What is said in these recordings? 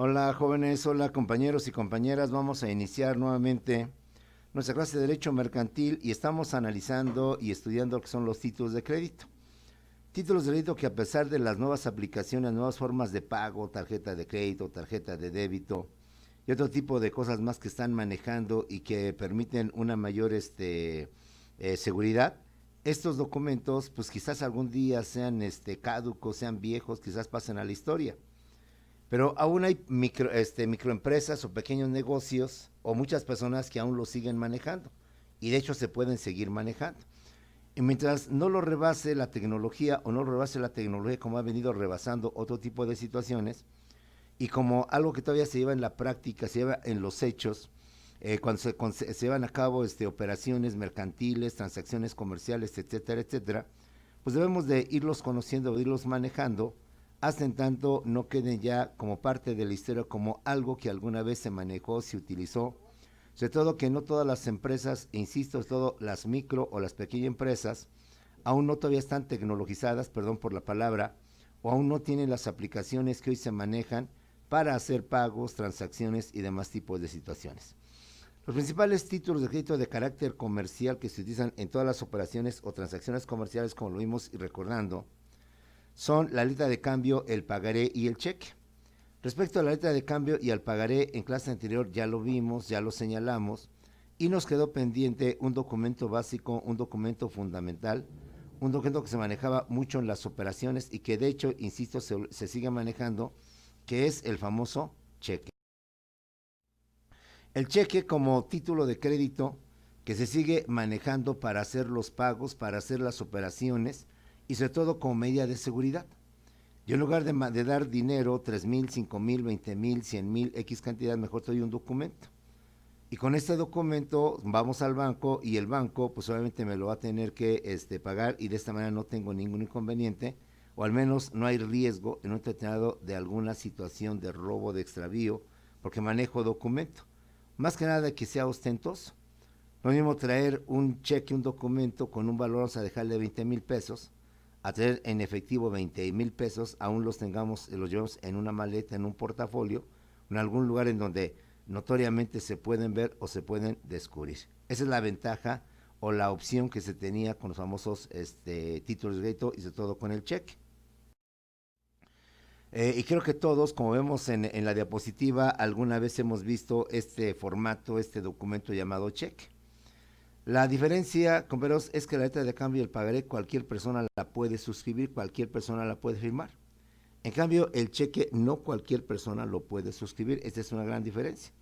Hola jóvenes, hola compañeros y compañeras, vamos a iniciar nuevamente nuestra clase de Derecho Mercantil y estamos analizando y estudiando lo que son los títulos de crédito. Títulos de crédito que a pesar de las nuevas aplicaciones, nuevas formas de pago, tarjeta de crédito, tarjeta de débito y otro tipo de cosas más que están manejando y que permiten una mayor seguridad, estos documentos pues quizás algún día sean caducos, sean viejos, quizás pasen a la historia. Pero aún hay microempresas o pequeños negocios o muchas personas que aún lo siguen manejando y de hecho se pueden seguir manejando. Y mientras no lo rebase la tecnología o no lo rebase la tecnología como ha venido rebasando otro tipo de situaciones y como algo que todavía se lleva en la práctica, se lleva en los hechos, cuando se llevan a cabo operaciones mercantiles, transacciones comerciales, etcétera, etcétera, pues debemos de irlos conociendo, de irlos manejando, hasta en tanto no queden ya como parte de la historia, como algo que alguna vez se manejó, se utilizó, sobre todo que no todas las empresas, e insisto, sobre todo las micro o las pequeñas empresas, aún no todavía están tecnologizadas, perdón por la palabra, o aún no tienen las aplicaciones que hoy se manejan para hacer pagos, transacciones y demás tipos de situaciones. Los principales títulos de crédito de carácter comercial que se utilizan en todas las operaciones o transacciones comerciales, como lo vimos y recordando, son la letra de cambio, el pagaré y el cheque. Respecto a la letra de cambio y al pagaré, en clase anterior ya lo vimos, ya lo señalamos, y nos quedó pendiente un documento básico, un documento fundamental, un documento que se manejaba mucho en las operaciones y que de hecho, insisto, se sigue manejando, que es el famoso cheque. El cheque como título de crédito que se sigue manejando para hacer los pagos, para hacer las operaciones y sobre todo como medida de seguridad. Yo en lugar de dar dinero, 3,000, 5,000, 20,000, 100,000, X cantidad, mejor te doy un documento. Y con este documento vamos al banco y el banco pues obviamente me lo va a tener que pagar y de esta manera no tengo ningún inconveniente o al menos no hay riesgo en un tratado de alguna situación de robo, de extravío, porque manejo documento. Más que nada que sea ostentoso. Lo mismo traer un cheque, un documento con un valor, vamos a dejarle 20,000 pesos, a traer en efectivo 20,000 pesos, aún los tengamos, los llevamos en una maleta, en un portafolio, en algún lugar en donde notoriamente se pueden ver o se pueden descubrir. Esa es la ventaja o la opción que se tenía con los famosos títulos de crédito y sobre todo con el cheque. Y creo que todos, como vemos en la diapositiva, alguna vez hemos visto este formato, este documento llamado cheque. La diferencia, compañeros, es que la letra de cambio y el pagaré cualquier persona la puede suscribir, cualquier persona la puede firmar. En cambio, el cheque no cualquier persona lo puede suscribir. Esta es una gran diferencia.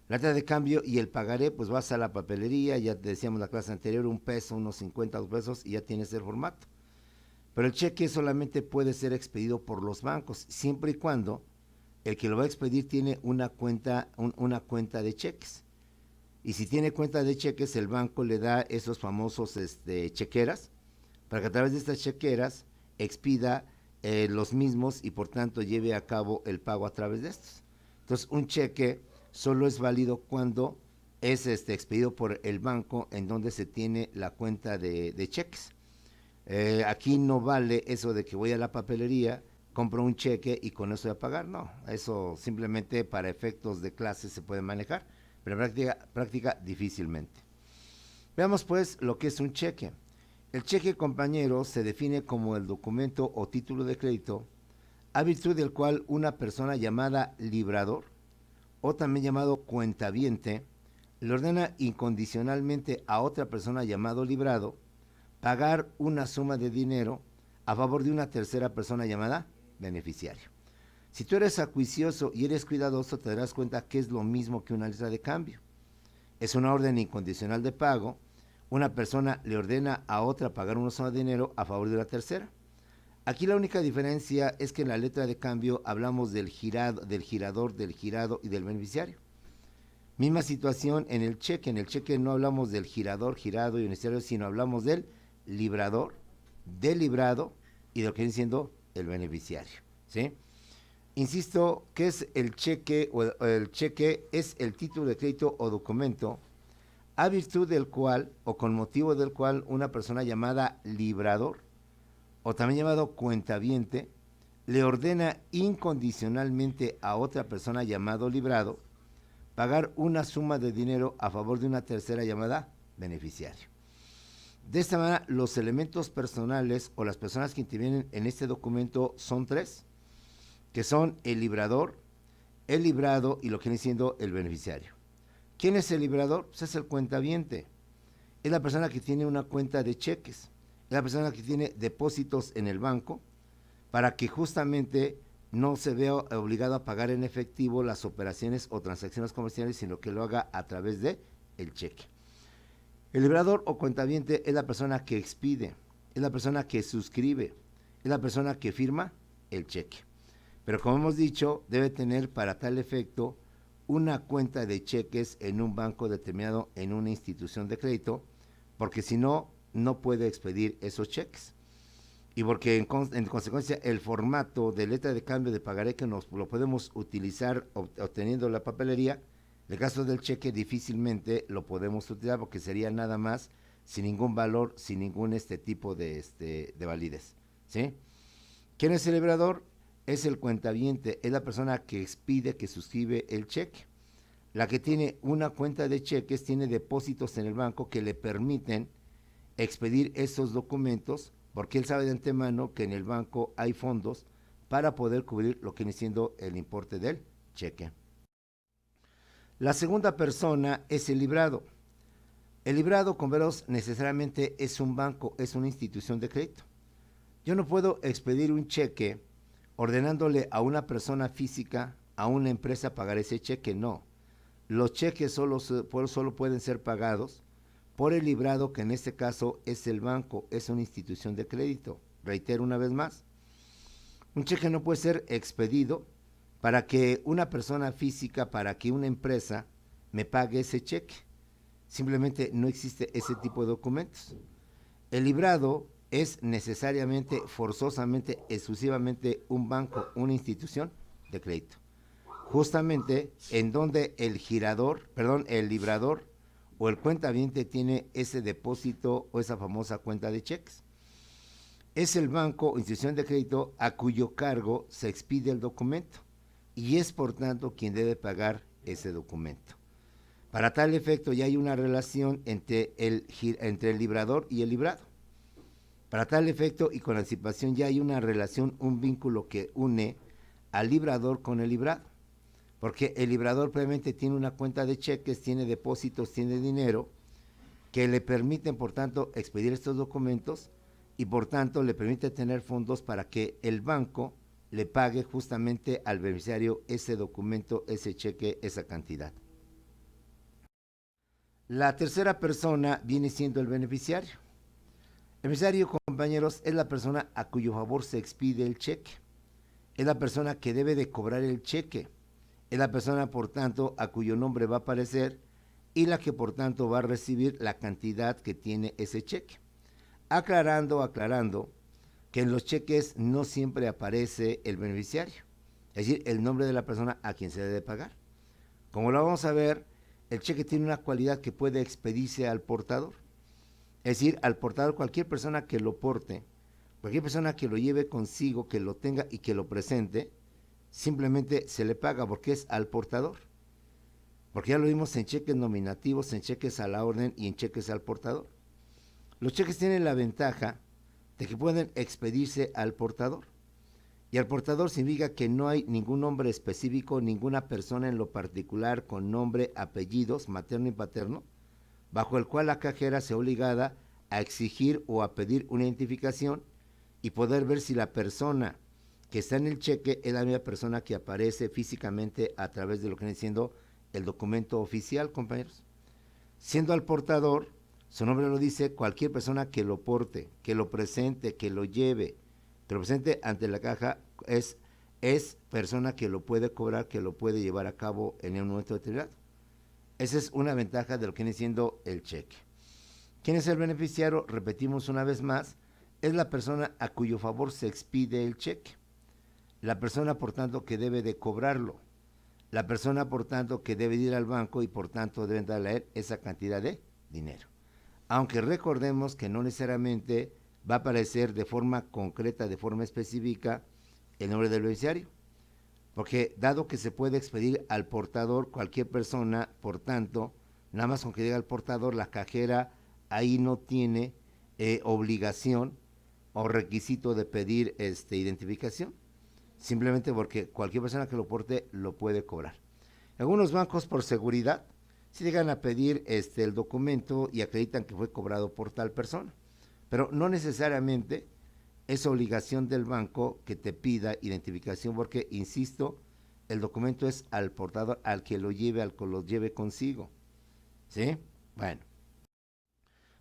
La letra de cambio y el pagaré, pues vas a la papelería, ya te decíamos la clase anterior, un peso, unos 50 pesos y ya tienes el formato. Pero el cheque solamente puede ser expedido por los bancos, siempre y cuando el que lo va a expedir tiene una cuenta de cheques. Y si tiene cuenta de cheques, el banco le da esos famosos chequeras para que a través de estas chequeras expida los mismos y por tanto lleve a cabo el pago a través de estos. Entonces, un cheque solo es válido cuando es expedido por el banco en donde se tiene la cuenta de cheques. Aquí no vale eso de que voy a la papelería, compro un cheque y con eso voy a pagar. No, eso simplemente para efectos de clase se puede manejar, pero en práctica difícilmente. Veamos pues lo que es un cheque. El cheque, compañero, se define como el documento o título de crédito a virtud del cual una persona llamada librador o también llamado cuentaviente le ordena incondicionalmente a otra persona llamado librado pagar una suma de dinero a favor de una tercera persona llamada beneficiario. Si tú eres acuicioso y eres cuidadoso, te darás cuenta que es lo mismo que una letra de cambio. Es una orden incondicional de pago. Una persona le ordena a otra pagar una suma de dinero a favor de la tercera. Aquí la única diferencia es que en la letra de cambio hablamos del girador, del girado y del beneficiario. Misma situación en el cheque. En el cheque no hablamos del girador, girado y beneficiario, sino hablamos del librador, del librado y de lo que viene siendo el beneficiario. ¿Sí? Insisto, ¿qué es el cheque? El cheque es el título de crédito o documento a virtud del cual o con motivo del cual una persona llamada librador o también llamado cuentaviente le ordena incondicionalmente a otra persona llamado librado pagar una suma de dinero a favor de una tercera llamada beneficiario. De esta manera, los elementos personales o las personas que intervienen en este documento son tres, que son el librador, el librado y lo que viene siendo el beneficiario. ¿Quién es el librador? Pues es el cuentaviente. Es la persona que tiene una cuenta de cheques, es la persona que tiene depósitos en el banco para que justamente no se vea obligado a pagar en efectivo las operaciones o transacciones comerciales, sino que lo haga a través de el cheque. El librador o cuentaviente es la persona que expide, es la persona que suscribe, es la persona que firma el cheque. Pero como hemos dicho, debe tener para tal efecto una cuenta de cheques en un banco determinado, en una institución de crédito, porque si no, no puede expedir esos cheques. Y porque en consecuencia el formato de letra de cambio de pagaré que lo podemos utilizar obteniendo la papelería, en el caso del cheque difícilmente lo podemos utilizar porque sería nada más sin ningún valor, sin ningún tipo de validez, ¿sí? ¿Quién es el librador? Es el cuentaviente, es la persona que expide, que suscribe el cheque. La que tiene una cuenta de cheques tiene depósitos en el banco que le permiten expedir esos documentos, porque él sabe de antemano que en el banco hay fondos para poder cubrir lo que viene siendo el importe del cheque. La segunda persona es el librado. El librado, con veros, necesariamente es un banco, es una institución de crédito. Yo no puedo expedir un cheque ordenándole a una persona física, a una empresa pagar ese cheque, no. Los cheques solo pueden ser pagados por el librado, que en este caso es el banco, es una institución de crédito. Reitero una vez más, un cheque no puede ser expedido para que una persona física, para que una empresa me pague ese cheque. Simplemente no existe ese tipo de documentos. El librado es necesariamente, forzosamente, exclusivamente un banco, una institución de crédito. Justamente en donde el librador o el cuentaviente tiene ese depósito o esa famosa cuenta de cheques. Es el banco o institución de crédito a cuyo cargo se expide el documento y es por tanto quien debe pagar ese documento. Para tal efecto ya hay una relación entre el librador y el librado. Para tal efecto y con anticipación ya hay una relación, un vínculo que une al librador con el librado. Porque el librador previamente tiene una cuenta de cheques, tiene depósitos, tiene dinero, que le permiten, por tanto, expedir estos documentos y, por tanto, le permite tener fondos para que el banco le pague justamente al beneficiario ese documento, ese cheque, esa cantidad. La tercera persona viene siendo el beneficiario. El beneficiario, compañeros, es la persona a cuyo favor se expide el cheque. Es la persona que debe de cobrar el cheque. Es la persona, por tanto, a cuyo nombre va a aparecer y la que, por tanto, va a recibir la cantidad que tiene ese cheque. Aclarando que en los cheques no siempre aparece el beneficiario, es decir, el nombre de la persona a quien se debe pagar. Como lo vamos a ver, el cheque tiene una cualidad que puede expedirse al portador. Es decir, al portador, cualquier persona que lo porte, cualquier persona que lo lleve consigo, que lo tenga y que lo presente, simplemente se le paga porque es al portador. Porque ya lo vimos en cheques nominativos, en cheques a la orden y en cheques al portador. Los cheques tienen la ventaja de que pueden expedirse al portador. Y al portador significa que no hay ningún nombre específico, ninguna persona en lo particular con nombre, apellidos, materno y paterno, bajo el cual la cajera sea obligada a exigir o a pedir una identificación y poder ver si la persona que está en el cheque es la misma persona que aparece físicamente a través de lo que viene siendo el documento oficial, compañeros. Siendo al portador, su nombre lo dice, cualquier persona que lo porte, que lo presente, que lo lleve, que lo presente ante la caja, es persona que lo puede cobrar, que lo puede llevar a cabo en un momento determinado. Esa es una ventaja de lo que viene siendo el cheque. ¿Quién es el beneficiario? Repetimos una vez más, es la persona a cuyo favor se expide el cheque. La persona, por tanto, que debe de cobrarlo. La persona, por tanto, que debe ir al banco y, por tanto, deben darle a él esa cantidad de dinero. Aunque recordemos que no necesariamente va a aparecer de forma concreta, de forma específica, el nombre del beneficiario, porque dado que se puede expedir al portador cualquier persona, por tanto, nada más con que llegue al portador, la cajera ahí no tiene obligación o requisito de pedir identificación, simplemente porque cualquier persona que lo porte lo puede cobrar. Algunos bancos, por seguridad, si llegan a pedir el documento y acreditan que fue cobrado por tal persona, pero no necesariamente es obligación del banco que te pida identificación, porque, insisto, el documento es al portador, al que lo lleve, al que lo lleve consigo. ¿Sí? Bueno.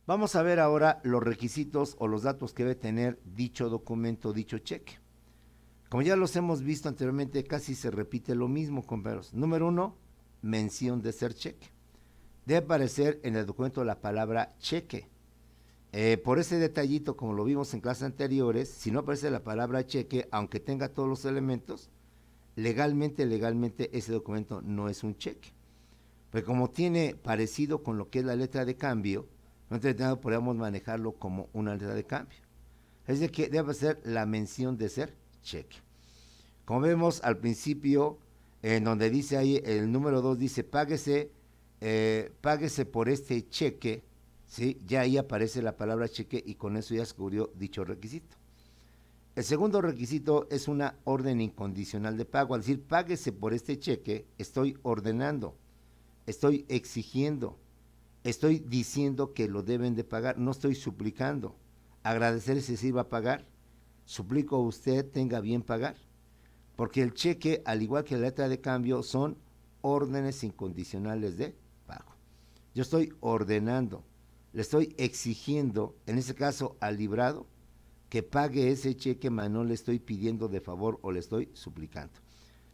Vamos a ver ahora los requisitos o los datos que debe tener dicho documento, dicho cheque. Como ya los hemos visto anteriormente, casi se repite lo mismo, compañeros. Número 1, mención de ser cheque. Debe aparecer en el documento la palabra cheque. Por ese detallito, como lo vimos en clases anteriores, si no aparece la palabra cheque, aunque tenga todos los elementos, legalmente ese documento no es un cheque. Pues como tiene parecido con lo que es la letra de cambio, no podemos manejarlo como una letra de cambio. Es de que debe ser la mención de ser cheque. Como vemos al principio, en donde dice ahí, el número 2 dice, páguese por este cheque, ¿sí? Ya ahí aparece la palabra cheque y con eso ya se cubrió dicho requisito. El segundo requisito es una orden incondicional de pago. Al decir, páguese por este cheque, estoy ordenando, estoy exigiendo, estoy diciendo que lo deben de pagar, no estoy suplicando. Agradecer si se iba a pagar, suplico a usted tenga bien pagar, porque el cheque, al igual que la letra de cambio, son órdenes incondicionales de pago. Yo estoy ordenando, le estoy exigiendo, en este caso al librado, que pague ese cheque, mas no le estoy pidiendo de favor o le estoy suplicando.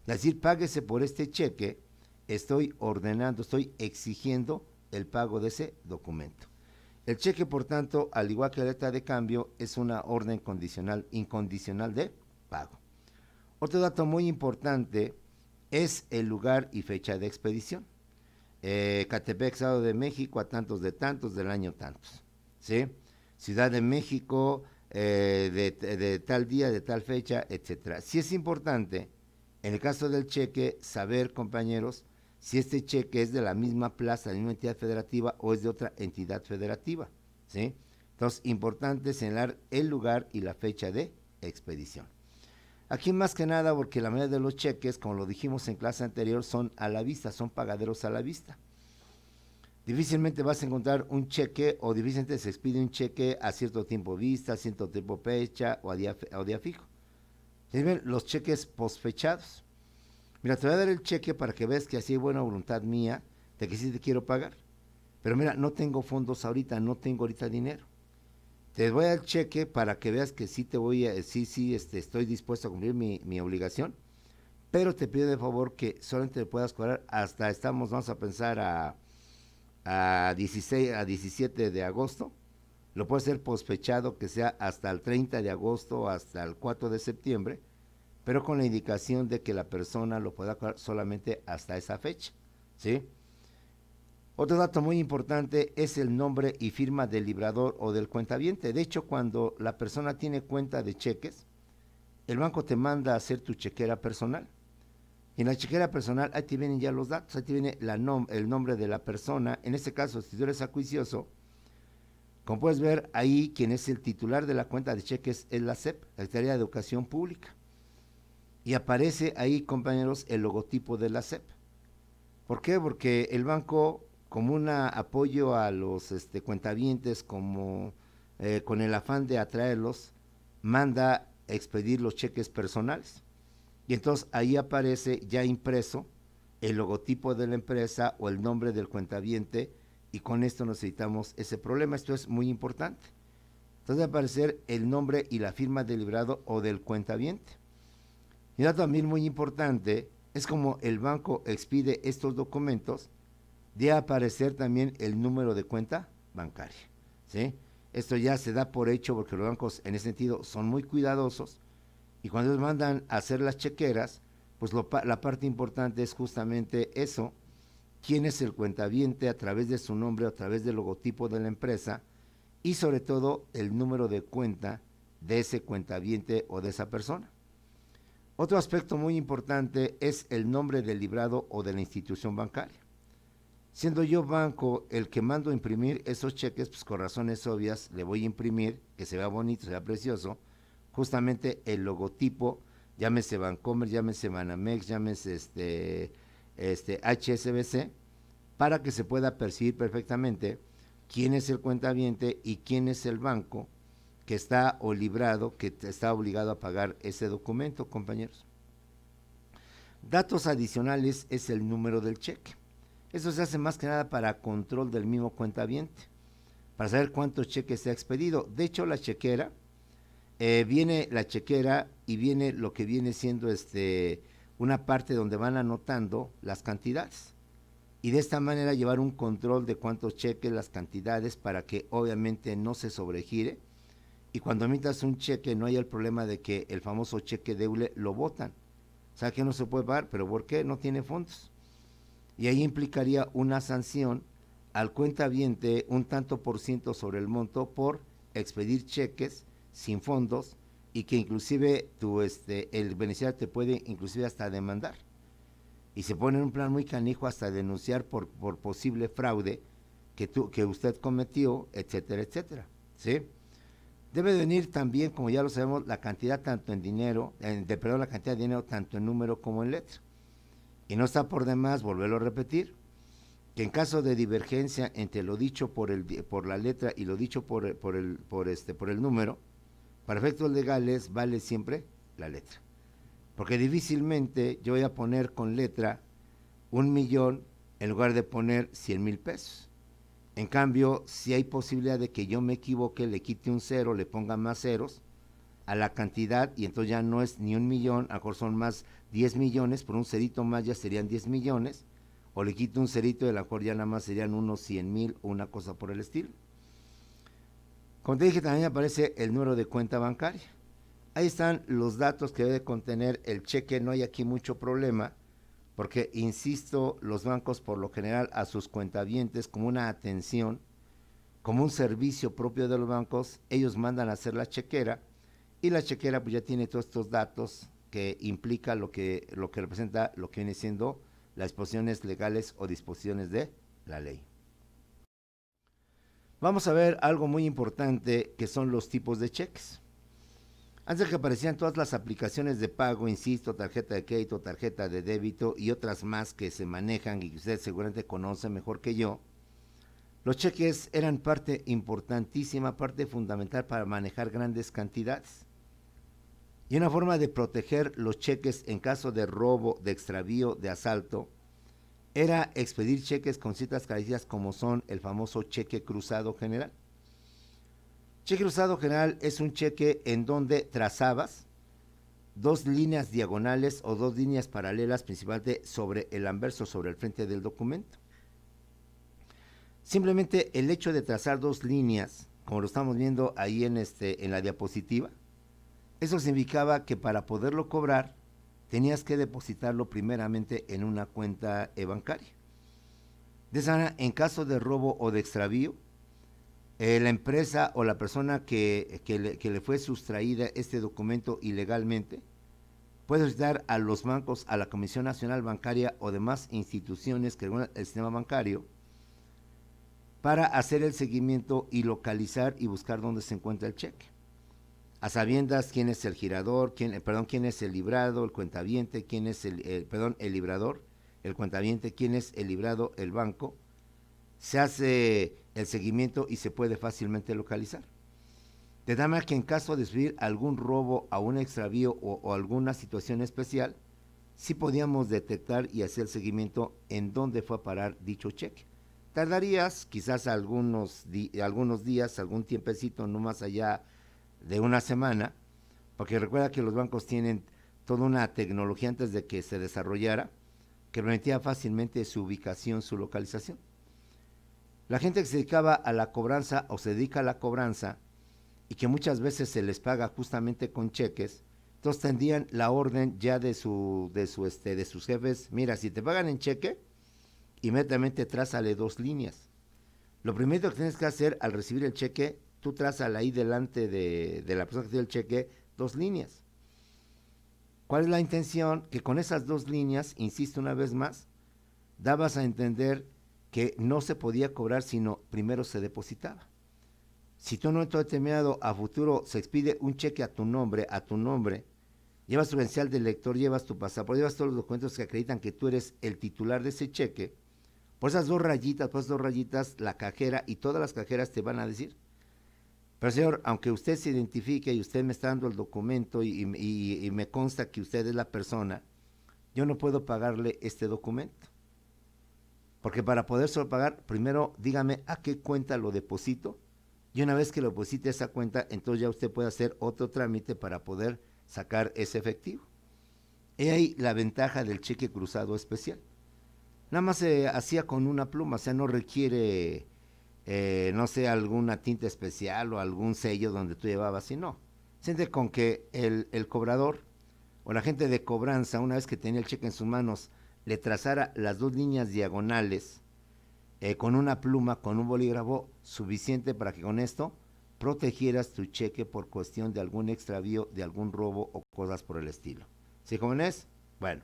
Es decir, páguese por este cheque, estoy ordenando, estoy exigiendo el pago de ese documento. El cheque, por tanto, al igual que la letra de cambio, es una orden incondicional de pago. Otro dato muy importante es el lugar y fecha de expedición. Catepec, Estado de México, a tantos de tantos del año tantos. ¿Sí? Ciudad de México, de tal día, de tal fecha, etcétera. Sí es importante, en el caso del cheque, saber, compañeros, si este cheque es de la misma plaza, de la misma entidad federativa o es de otra entidad federativa, ¿sí? Entonces, importante señalar el lugar y la fecha de expedición. Aquí más que nada porque la mayoría de los cheques, como lo dijimos en clase anterior, son a la vista, son pagaderos a la vista. Difícilmente vas a encontrar un cheque o difícilmente se expide un cheque a cierto tiempo vista, a cierto tiempo fecha o a día fijo. ¿Sí? Los cheques posfechados. Mira, te voy a dar el cheque para que veas que así hay buena voluntad mía de que sí te quiero pagar. Pero mira, no tengo fondos ahorita, no tengo ahorita dinero. Te voy a dar el cheque para que veas que sí te voy a, estoy dispuesto a cumplir mi obligación. Pero te pido de favor que solamente te puedas cobrar hasta vamos a pensar a 17 de agosto. Lo puede ser posfechado que sea hasta el 30 de agosto, hasta el 4 de septiembre, pero con la indicación de que la persona lo pueda cobrar solamente hasta esa fecha, ¿sí? Otro dato muy importante es el nombre y firma del librador o del cuentaviente. De hecho, cuando la persona tiene cuenta de cheques, el banco te manda a hacer tu chequera personal. Y en la chequera personal, ahí te vienen ya los datos, ahí te viene el nombre de la persona. En este caso, si tú eres acuicioso, como puedes ver ahí, quien es el titular de la cuenta de cheques es la SEP, la Secretaría de Educación Pública. Y aparece ahí, compañeros, el logotipo de la SEP. ¿Por qué? Porque el banco, como un apoyo a los cuentavientes, como con el afán de atraerlos, manda expedir los cheques personales. Y entonces ahí aparece ya impreso el logotipo de la empresa o el nombre del cuentaviente, y con esto necesitamos ese problema. Esto es muy importante. Entonces debe aparecer el nombre y la firma del librado o del cuentaviente. Y un dato también muy importante es como el banco expide estos documentos, de aparecer también el número de cuenta bancaria, ¿sí? Esto ya se da por hecho porque los bancos en ese sentido son muy cuidadosos, y cuando ellos mandan a hacer las chequeras, pues la parte importante es justamente eso: quién es el cuentaviente a través de su nombre, a través del logotipo de la empresa, y sobre todo el número de cuenta de ese cuentaviente o de esa persona. Otro aspecto muy importante es el nombre del librado o de la institución bancaria. Siendo yo banco el que mando a imprimir esos cheques, pues con razones obvias le voy a imprimir, que se vea bonito, se vea precioso, justamente el logotipo, llámese Bancomer, llámese Banamex, llámese HSBC, para que se pueda percibir perfectamente quién es el cuentaviente y quién es el banco que está o librado, que está obligado a pagar ese documento, compañeros. Datos adicionales es el número del cheque. Eso se hace más que nada para control del mismo cuentaviente, para saber cuántos cheques se ha expedido. De hecho, la chequera, viene la chequera y viene lo que viene siendo una parte donde van anotando las cantidades. Y de esta manera llevar un control de cuántos cheques, las cantidades, para que obviamente no se sobregire. Y cuando emitas un cheque no haya el problema de que el famoso cheque deule lo botan. O sea que no se puede pagar, pero ¿por qué? No tiene fondos. Y ahí implicaría una sanción al cuentaviente un tanto por ciento sobre el monto por expedir cheques sin fondos y que inclusive el beneficiario te puede inclusive hasta demandar. Y se pone en un plan muy canijo hasta denunciar por posible fraude que usted cometió, etcétera, etcétera. ¿Sí? Debe venir también, como ya lo sabemos, la cantidad tanto en dinero, la cantidad de dinero tanto en número como en letra. Y no está por demás volverlo a repetir, que en caso de divergencia entre lo dicho por la letra y lo dicho por el número, para efectos legales vale siempre la letra. Porque difícilmente yo voy a poner con letra 1,000,000 en lugar de poner 100,000 pesos. En cambio, si hay posibilidad de que yo me equivoque, le quite un cero, le ponga más ceros a la cantidad y entonces ya no es ni 1,000,000, a lo mejor son más 10 millones, por un cerito más ya serían 10 millones, o le quito un cerito y a lo mejor ya nada más serían unos 100,000 o una cosa por el estilo. Como te dije, también aparece el número de cuenta bancaria. Ahí están los datos que debe contener el cheque, no hay aquí mucho problema, porque, insisto, los bancos por lo general a sus cuentavientes como una atención, como un servicio propio de los bancos, ellos mandan a hacer la chequera y la chequera pues ya tiene todos estos datos que implica lo que representa lo que viene siendo las disposiciones legales o disposiciones de la ley. Vamos a ver algo muy importante que son los tipos de cheques. Antes que aparecían todas las aplicaciones de pago, insisto, tarjeta de crédito, tarjeta de débito y otras más que se manejan y que usted seguramente conoce mejor que yo, los cheques eran parte importantísima, parte fundamental para manejar grandes cantidades. Y una forma de proteger los cheques en caso de robo, de extravío, de asalto, era expedir cheques con ciertas características como son el famoso cheque cruzado general. Cheque cruzado general es un cheque en donde trazabas dos líneas diagonales o dos líneas paralelas principalmente sobre el anverso, sobre el frente del documento. Simplemente el hecho de trazar dos líneas, como lo estamos viendo ahí en la diapositiva, eso significaba que para poderlo cobrar tenías que depositarlo primeramente en una cuenta bancaria. De esa manera, en caso de robo o de extravío, la empresa o la persona que le fue sustraída este documento ilegalmente puede solicitar a los bancos, a la Comisión Nacional Bancaria o demás instituciones que regulan el sistema bancario para hacer el seguimiento y localizar y buscar dónde se encuentra el cheque. A sabiendas quién es el girador, quién es el librado, el cuentaviente, quién es el librador, el cuentaviente, quién es el librado, el banco. Se hace el seguimiento y se puede fácilmente localizar. De tal manera que en caso de sufrir algún robo, a un extravío o alguna situación especial, sí podíamos detectar y hacer el seguimiento en dónde fue a parar dicho cheque. Tardarías quizás algunos días, algún tiempecito, no más allá de una semana, porque recuerda que los bancos tienen toda una tecnología antes de que se desarrollara que permitía fácilmente su ubicación, su localización. La gente que se dedicaba a la cobranza o se dedica a la cobranza y que muchas veces se les paga justamente con cheques, entonces tendrían la orden ya de sus jefes: mira, si te pagan en cheque, inmediatamente trázale dos líneas. Lo primero que tienes que hacer al recibir el cheque, tú trázale ahí delante de la persona que tiene el cheque dos líneas. ¿Cuál es la intención? Que con esas dos líneas, insisto una vez más, dabas a entender que no se podía cobrar, sino primero se depositaba. Si tú en un momento determinado a futuro se expide un cheque a tu nombre, llevas tu credencial de lector, llevas tu pasaporte, llevas todos los documentos que acreditan que tú eres el titular de ese cheque, por esas dos rayitas, la cajera y todas las cajeras te van a decir: pero señor, aunque usted se identifique y usted me está dando el documento y me consta que usted es la persona, yo no puedo pagarle este documento. Porque para podérselo pagar, primero dígame a qué cuenta lo deposito, y una vez que lo deposite esa cuenta, entonces ya usted puede hacer otro trámite para poder sacar ese efectivo. He ahí la ventaja del cheque cruzado especial. Nada más se hacía con una pluma, o sea, no requiere, no sé, alguna tinta especial o algún sello donde tú llevabas, sino, siente con que el cobrador o la gente de cobranza, una vez que tenía el cheque en sus manos, le trazara las dos líneas diagonales con una pluma, con un bolígrafo, suficiente para que con esto protegieras tu cheque por cuestión de algún extravío, de algún robo o cosas por el estilo. ¿Sí, jóvenes? Bueno.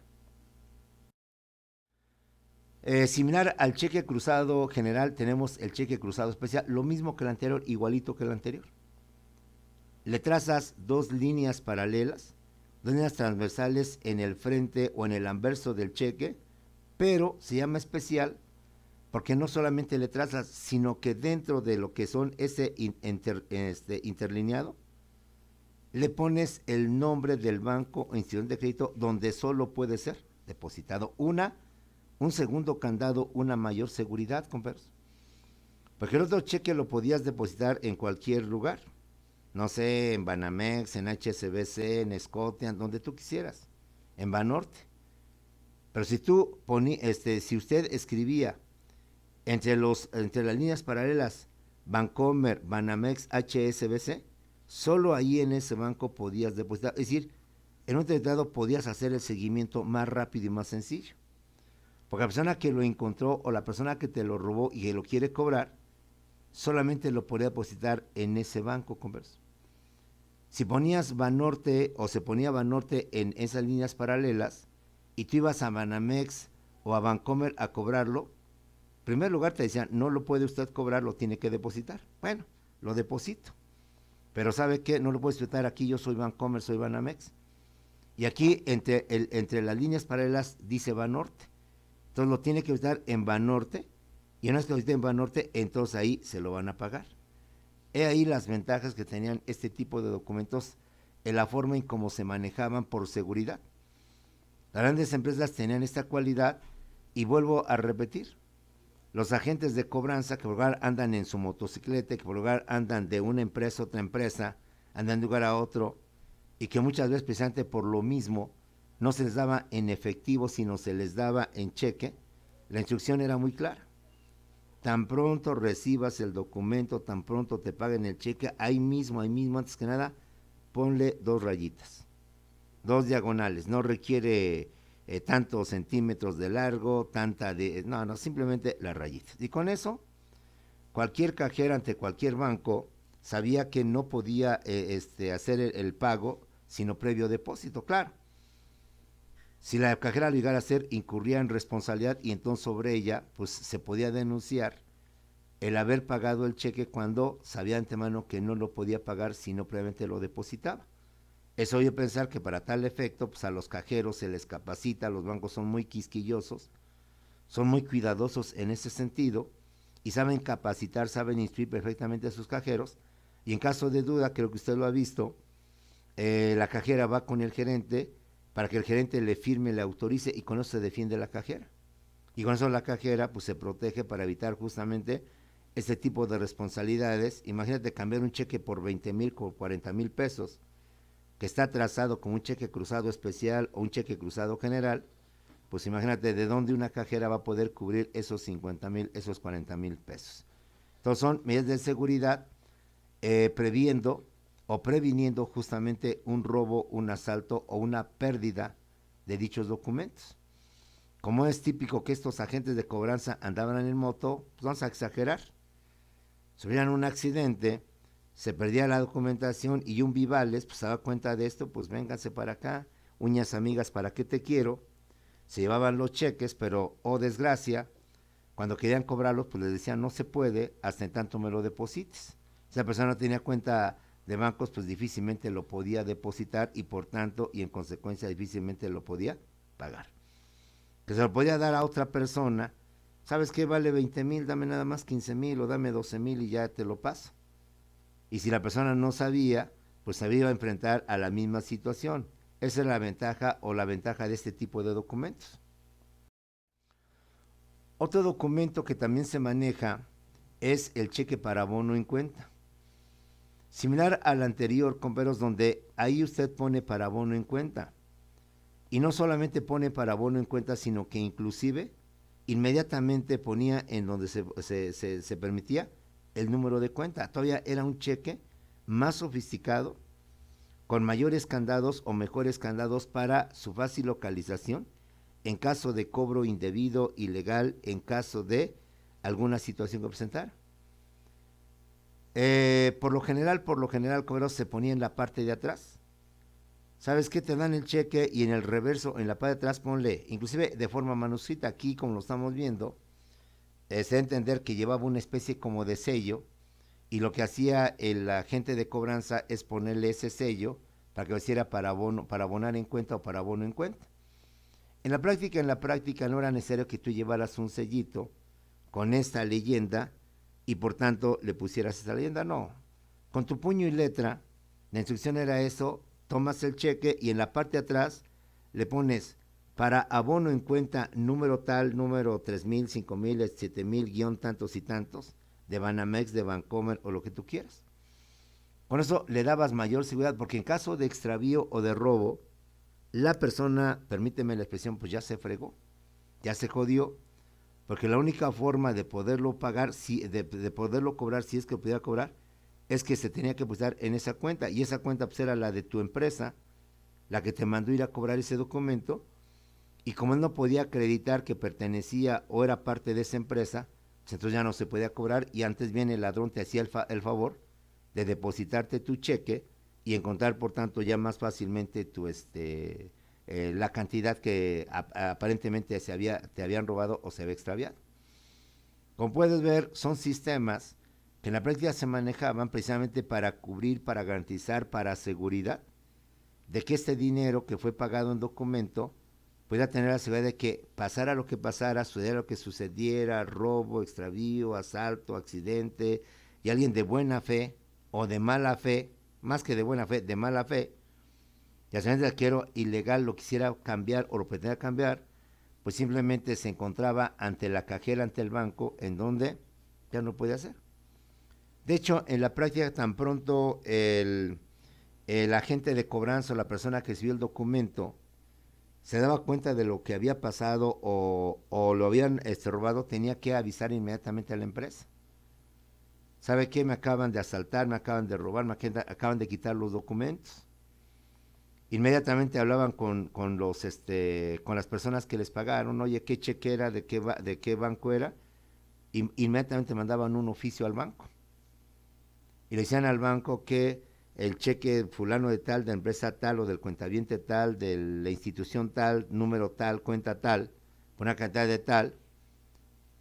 Similar al cheque cruzado general, tenemos el cheque cruzado especial, lo mismo que el anterior, igualito que el anterior. Le trazas dos líneas paralelas, dos líneas transversales en el frente o en el anverso del cheque, pero se llama especial porque no solamente le trazas, sino que dentro de lo que son ese interlineado, le pones el nombre del banco o institución de crédito donde solo puede ser depositado. Un segundo candado, una mayor seguridad, compadres. Porque el otro cheque lo podías depositar en cualquier lugar. No sé, en Banamex, en HSBC, en Scotiabank, donde tú quisieras. En Banorte. Pero si tú si usted escribía entre las líneas paralelas Bancomer, Banamex, HSBC, solo ahí en ese banco podías depositar. Es decir, en un determinado podías hacer el seguimiento más rápido y más sencillo. Porque la persona que lo encontró o la persona que te lo robó y que lo quiere cobrar, solamente lo podía depositar en ese banco, converso. Si ponías Banorte o se ponía Banorte en esas líneas paralelas y tú ibas a Banamex o a Bancomer a cobrarlo, en primer lugar te decían, no lo puede usted cobrar, lo tiene que depositar. Bueno, lo deposito. Pero ¿sabe qué? No lo puedo depositar aquí, yo soy Bancomer, soy Banamex. Y aquí entre las líneas paralelas dice Banorte. Entonces lo tiene que depositar en Banorte. Y una vez que lo deposite en Banorte, entonces ahí se lo van a pagar. He ahí las ventajas que tenían este tipo de documentos en la forma en cómo se manejaban por seguridad. Las grandes empresas tenían esta cualidad y vuelvo a repetir. Los agentes de cobranza que por lugar andan en su motocicleta, que por lugar andan de una empresa a otra empresa, andan de un lugar a otro, y que muchas veces precisamente por lo mismo no se les daba en efectivo, sino se les daba en cheque, la instrucción era muy clara. Tan pronto recibas el documento, tan pronto te paguen el cheque, ahí mismo, antes que nada, ponle dos rayitas, dos diagonales, no requiere tantos centímetros de largo, no, simplemente las rayitas. Y con eso, cualquier cajera ante cualquier banco sabía que no podía hacer el pago sino previo depósito, claro. Si la cajera lo llegara a hacer, incurría en responsabilidad y entonces sobre ella pues se podía denunciar el haber pagado el cheque cuando sabía de antemano que no lo podía pagar si no previamente lo depositaba. Es obvio pensar que para tal efecto, pues a los cajeros se les capacita, los bancos son muy quisquillosos, son muy cuidadosos en ese sentido y saben capacitar, saben instruir perfectamente a sus cajeros y en caso de duda, creo que usted lo ha visto, la cajera va con el gerente para que el gerente le firme, le autorice y con eso se defiende la cajera. Y con eso la cajera pues se protege para evitar justamente este tipo de responsabilidades. Imagínate cambiar un cheque por 20,000 o 40,000 pesos que está trazado como un cheque cruzado especial o un cheque cruzado general, pues imagínate de dónde una cajera va a poder cubrir esos 50,000, esos 40,000 pesos. Entonces son medidas de seguridad previendo o previniendo justamente un robo, un asalto o una pérdida de dichos documentos. Como es típico que estos agentes de cobranza andaban en moto, pues vamos a exagerar. Subieran un accidente, se perdía la documentación y un Vivales pues se daba cuenta de esto, pues vénganse para acá, uñas amigas, ¿para qué te quiero? Se llevaban los cheques, pero, oh desgracia, cuando querían cobrarlos, pues les decían, no se puede hasta en tanto me lo deposites. Si esa persona no tenía cuenta de bancos, pues difícilmente lo podía depositar y por tanto, y en consecuencia, difícilmente lo podía pagar. Que se lo podía dar a otra persona, ¿sabes qué? Vale 20,000, dame nada más 15,000 o dame 12,000 y ya te lo paso. Y si la persona no sabía, pues se iba a enfrentar a la misma situación. Esa es la ventaja o la ventaja de este tipo de documentos. Otro documento que también se maneja es el cheque para abono en cuenta. Similar al anterior, compañeros, donde ahí usted pone para abono en cuenta. Y no solamente pone para abono en cuenta, sino que inclusive inmediatamente ponía en donde se permitía el número de cuenta. Todavía era un cheque más sofisticado, con mayores candados o mejores candados para su fácil localización en caso de cobro indebido, ilegal, en caso de alguna situación que presentara. Por lo general, cobro se ponía en la parte de atrás. ¿Sabes qué? Te dan el cheque y en el reverso, en la parte de atrás, ponle, inclusive de forma manuscrita, aquí como lo estamos viendo, se da a entender que llevaba una especie como de sello y lo que hacía el agente de cobranza es ponerle ese sello para que lo hiciera para abonar en cuenta o para abono en cuenta. En la práctica no era necesario que tú llevaras un sellito con esta leyenda y por tanto le pusieras esa leyenda, no. Con tu puño y letra, la instrucción era eso, tomas el cheque y en la parte de atrás le pones para abono en cuenta número tal, número 3,000, 5,000, 7,000, guión tantos y tantos, de Banamex, de Bancomer o lo que tú quieras. Con eso le dabas mayor seguridad, porque en caso de extravío o de robo, la persona, permíteme la expresión, pues ya se fregó, ya se jodió, porque la única forma de poderlo pagar, de poderlo cobrar, si es que lo pudiera cobrar, es que se tenía que depositar en esa cuenta, y esa cuenta pues era la de tu empresa, la que te mandó ir a cobrar ese documento, y como él no podía acreditar que pertenecía o era parte de esa empresa, pues entonces ya no se podía cobrar, y antes bien el ladrón te hacía el favor de depositarte tu cheque y encontrar por tanto ya más fácilmente la cantidad que aparentemente te habían robado o se había extraviado. Como puedes ver, son sistemas que en la práctica se manejaban precisamente para cubrir, para garantizar, para seguridad de que este dinero que fue pagado en documento pueda tener la seguridad de que pasara lo que pasara, sucediera lo que sucediera, robo, extravío, asalto, accidente, y alguien de buena fe o de mala fe, más que de buena fe, de mala fe, y al final de adquiero ilegal lo quisiera cambiar o lo pretendía cambiar, pues simplemente se encontraba ante la cajera, ante el banco, en donde ya no podía hacer. De hecho, en la práctica, tan pronto el agente de cobranza o la persona que recibió el documento se daba cuenta de lo que había pasado o lo habían robado, tenía que avisar inmediatamente a la empresa. ¿Sabe qué? Me acaban de asaltar, me acaban de robar, me acaban de quitar los documentos. Inmediatamente hablaban con las personas que les pagaron, oye, ¿qué cheque era? ¿De qué banco era? Inmediatamente mandaban un oficio al banco. Y le decían al banco que el cheque fulano de tal, de empresa tal o del cuentaviente tal, de la institución tal, número tal, cuenta tal, por una cantidad de tal,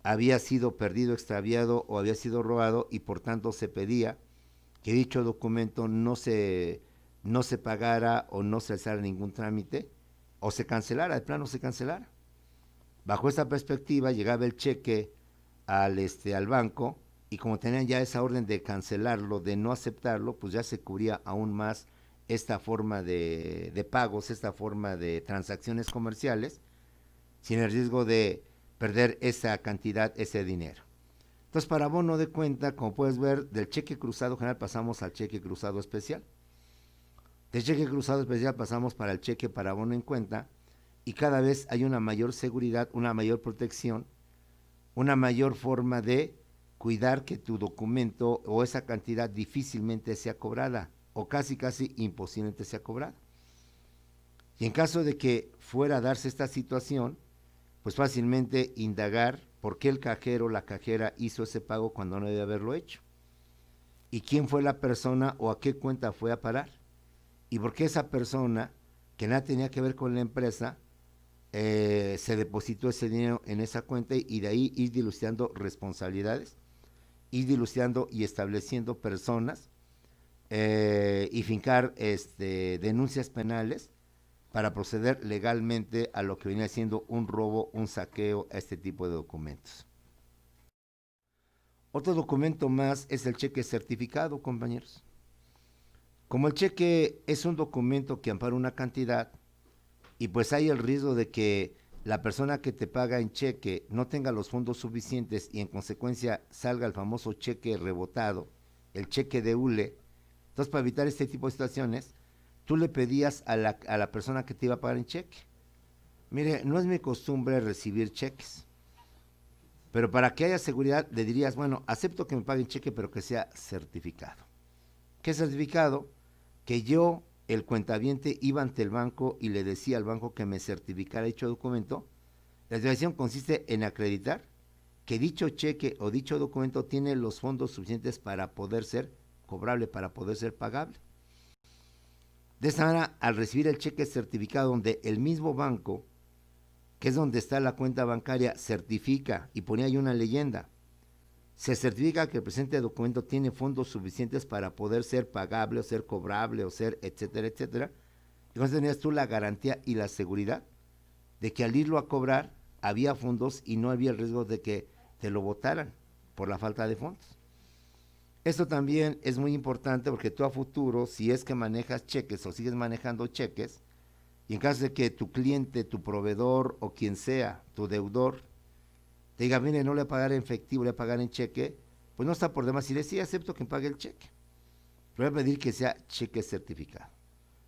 había sido perdido, extraviado o había sido robado y por tanto se pedía que dicho documento no se pagara o no se alzara ningún trámite o se cancelara, de plano se cancelara. Bajo esta perspectiva llegaba el cheque al banco y como tenían ya esa orden de cancelarlo, de no aceptarlo, pues ya se cubría aún más esta forma de pagos, esta forma de transacciones comerciales, sin el riesgo de perder esa cantidad, ese dinero. Entonces, para abono de cuenta, como puedes ver, del cheque cruzado general pasamos al cheque cruzado especial. Del cheque cruzado especial pasamos para el cheque para abono en cuenta y cada vez hay una mayor seguridad, una mayor protección, una mayor forma de cuidar que tu documento o esa cantidad difícilmente sea cobrada o casi imposiblemente sea cobrada. Y en caso de que fuera a darse esta situación, pues fácilmente indagar por qué el cajero o la cajera hizo ese pago cuando no debe haberlo hecho. Y quién fue la persona o a qué cuenta fue a parar. Y por qué esa persona que nada tenía que ver con la empresa, se depositó ese dinero en esa cuenta y de ahí ir dilucidando responsabilidades, ir dilucidando y estableciendo personas y fincar denuncias penales para proceder legalmente a lo que venía siendo un robo, un saqueo a este tipo de documentos. Otro documento más es el cheque certificado, compañeros. Como el cheque es un documento que ampara una cantidad y pues hay el riesgo de que la persona que te paga en cheque no tenga los fondos suficientes y en consecuencia salga el famoso cheque rebotado, el cheque de hule. Entonces, para evitar este tipo de situaciones, tú le pedías a la persona que te iba a pagar en cheque: mire, no es mi costumbre recibir cheques, pero para que haya seguridad le dirías: bueno, acepto que me paguen cheque, pero que sea certificado. ¿Qué certificado? Que yo, el cuentaviente, iba ante el banco y le decía al banco que me certificara dicho documento. La certificación consiste en acreditar que dicho cheque o dicho documento tiene los fondos suficientes para poder ser cobrable, para poder ser pagable. De esta manera, al recibir el cheque certificado, donde el mismo banco, que es donde está la cuenta bancaria, certifica y pone ahí una leyenda: se certifica que el presente documento tiene fondos suficientes para poder ser pagable o ser cobrable o ser etcétera, etcétera. Entonces tenías tú la garantía y la seguridad de que al irlo a cobrar había fondos y no había el riesgo de que te lo botaran por la falta de fondos. Esto también es muy importante porque tú a futuro, si es que manejas cheques o sigues manejando cheques, y en caso de que tu cliente, tu proveedor o quien sea, tu deudor, te diga: mire, no le voy a pagar en efectivo, le voy a pagar en cheque, pues no está por demás decirle: sí, acepto que me pague el cheque, pero voy a pedir que sea cheque certificado.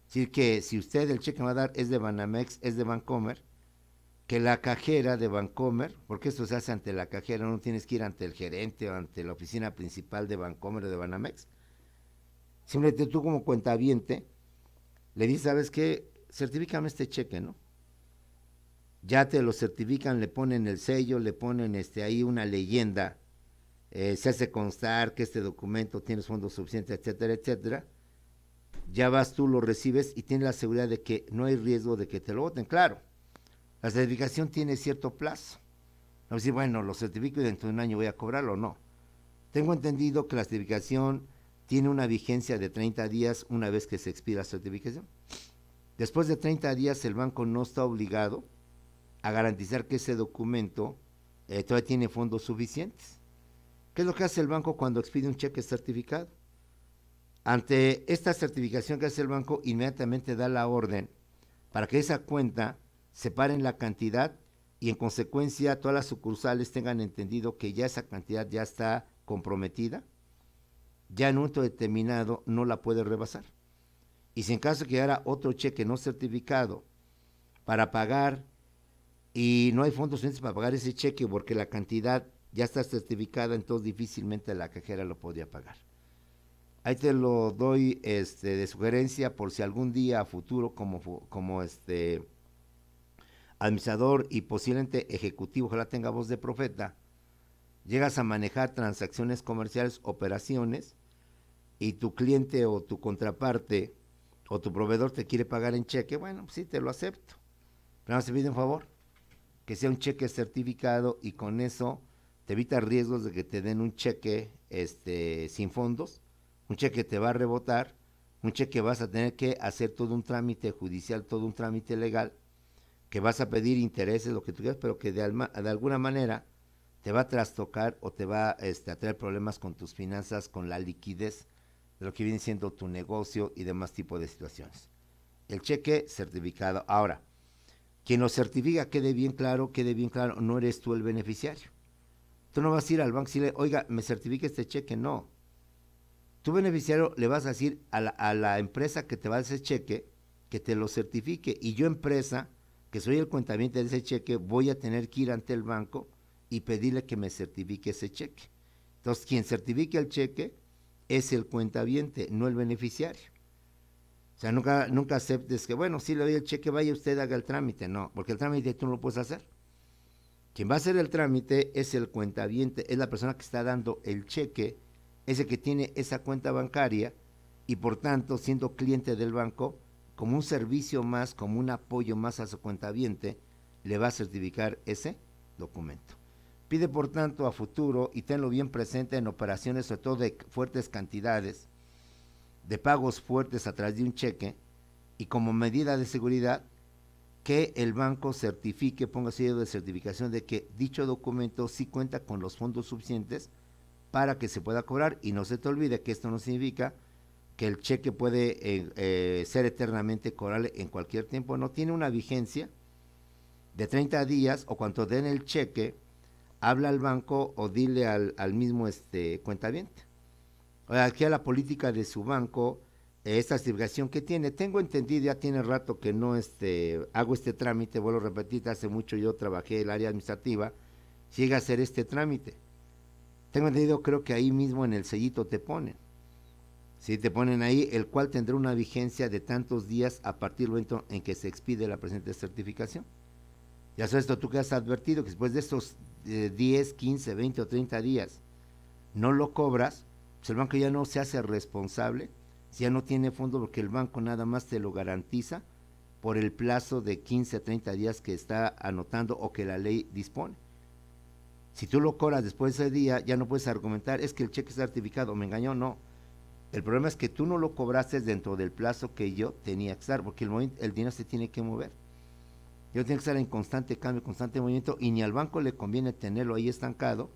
Es decir, que si usted el cheque me va a dar es de Banamex, es de Bancomer, que la cajera de Bancomer, porque esto se hace ante la cajera, no tienes que ir ante el gerente o ante la oficina principal de Bancomer o de Banamex. Simplemente tú como cuentaviente le dices: ¿sabes qué? Certifícame este cheque, ¿no? Ya te lo certifican, le ponen el sello, le ponen ahí una leyenda, se hace constar que este documento tiene fondos suficientes, etcétera, etcétera. Ya vas tú, lo recibes y tienes la seguridad de que no hay riesgo de que te lo voten. Claro, la certificación tiene cierto plazo. No decir: bueno, lo certifico y dentro de un año voy a cobrarlo. No. Tengo entendido que la certificación tiene una vigencia de 30 días una vez que se expira la certificación. Después de 30 días el banco no está obligado a garantizar que ese documento todavía tiene fondos suficientes. ¿Qué es lo que hace el banco cuando expide un cheque certificado? Ante esta certificación que hace el banco, inmediatamente da la orden para que esa cuenta separen la cantidad y en consecuencia todas las sucursales tengan entendido que ya esa cantidad ya está comprometida, ya en un momento determinado no la puede rebasar. Y si en caso que haya otro cheque no certificado para pagar y no hay fondos suficientes para pagar ese cheque porque la cantidad ya está certificada, entonces difícilmente la cajera lo podría pagar. Ahí te lo doy de sugerencia por si algún día a futuro como administrador y posiblemente ejecutivo, ojalá tenga voz de profeta, llegas a manejar transacciones comerciales, operaciones, y tu cliente o tu contraparte o tu proveedor te quiere pagar en cheque, bueno, pues sí, te lo acepto. Pero no se pide un favor, que sea un cheque certificado y con eso te evita riesgos de que te den un cheque sin fondos, un cheque te va a rebotar, un cheque vas a tener que hacer todo un trámite judicial, todo un trámite legal, que vas a pedir intereses, lo que tú quieras, pero que de alguna manera te va a trastocar o te va a traer problemas con tus finanzas, con la liquidez de lo que viene siendo tu negocio y demás tipos de situaciones. El cheque certificado. Ahora, quien lo certifica, quede bien claro, no eres tú el beneficiario. Tú no vas a ir al banco y decirle: oiga, me certifica este cheque. No. Tu beneficiario le vas a decir a la empresa que te va a hacer ese cheque que te lo certifique, y yo, empresa, que soy el cuentaviente de ese cheque, voy a tener que ir ante el banco y pedirle que me certifique ese cheque. Entonces, quien certifique el cheque es el cuentaviente, no el beneficiario. O sea, nunca aceptes que, bueno, sí le doy el cheque, vaya usted, haga el trámite. No, porque el trámite tú no lo puedes hacer. Quien va a hacer el trámite es el cuentaviente, es la persona que está dando el cheque, es el que tiene esa cuenta bancaria y por tanto, siendo cliente del banco, como un servicio más, como un apoyo más a su cuentaviente, le va a certificar ese documento. Pide por tanto a futuro, y tenlo bien presente en operaciones sobre todo de fuertes cantidades, de pagos fuertes a través de un cheque, y como medida de seguridad, que el banco certifique, ponga sello de certificación de que dicho documento sí cuenta con los fondos suficientes para que se pueda cobrar. Y no se te olvide que esto no significa que el cheque puede ser eternamente cobrable en cualquier tiempo. No tiene una vigencia de 30 días, o cuando den el cheque, habla al banco o dile al mismo cuentaviente. Aquí a la política de su banco, esta certificación que tiene, tengo entendido, ya tiene rato que no hago este trámite, vuelvo a repetir, hace mucho yo trabajé en el área administrativa, llega a hacer este trámite. Tengo entendido, creo que ahí mismo en el sellito te ponen. Sí, te ponen ahí, el cual tendrá una vigencia de tantos días a partir del momento en que se expide la presente certificación. Ya sabes, esto tú que has advertido, que después de estos 10, 15, 20 o 30 días no lo cobras, pues el banco ya no se hace responsable, si ya no tiene fondo, porque el banco nada más te lo garantiza por el plazo de 15 a 30 días que está anotando o que la ley dispone. Si tú lo cobras después de ese día, ya no puedes argumentar, es que el cheque está certificado, me engañó, no. El problema es que tú no lo cobraste dentro del plazo que yo tenía que estar, porque el dinero se tiene que mover. Yo tengo que estar en constante cambio, constante movimiento, y ni al banco le conviene tenerlo ahí estancado,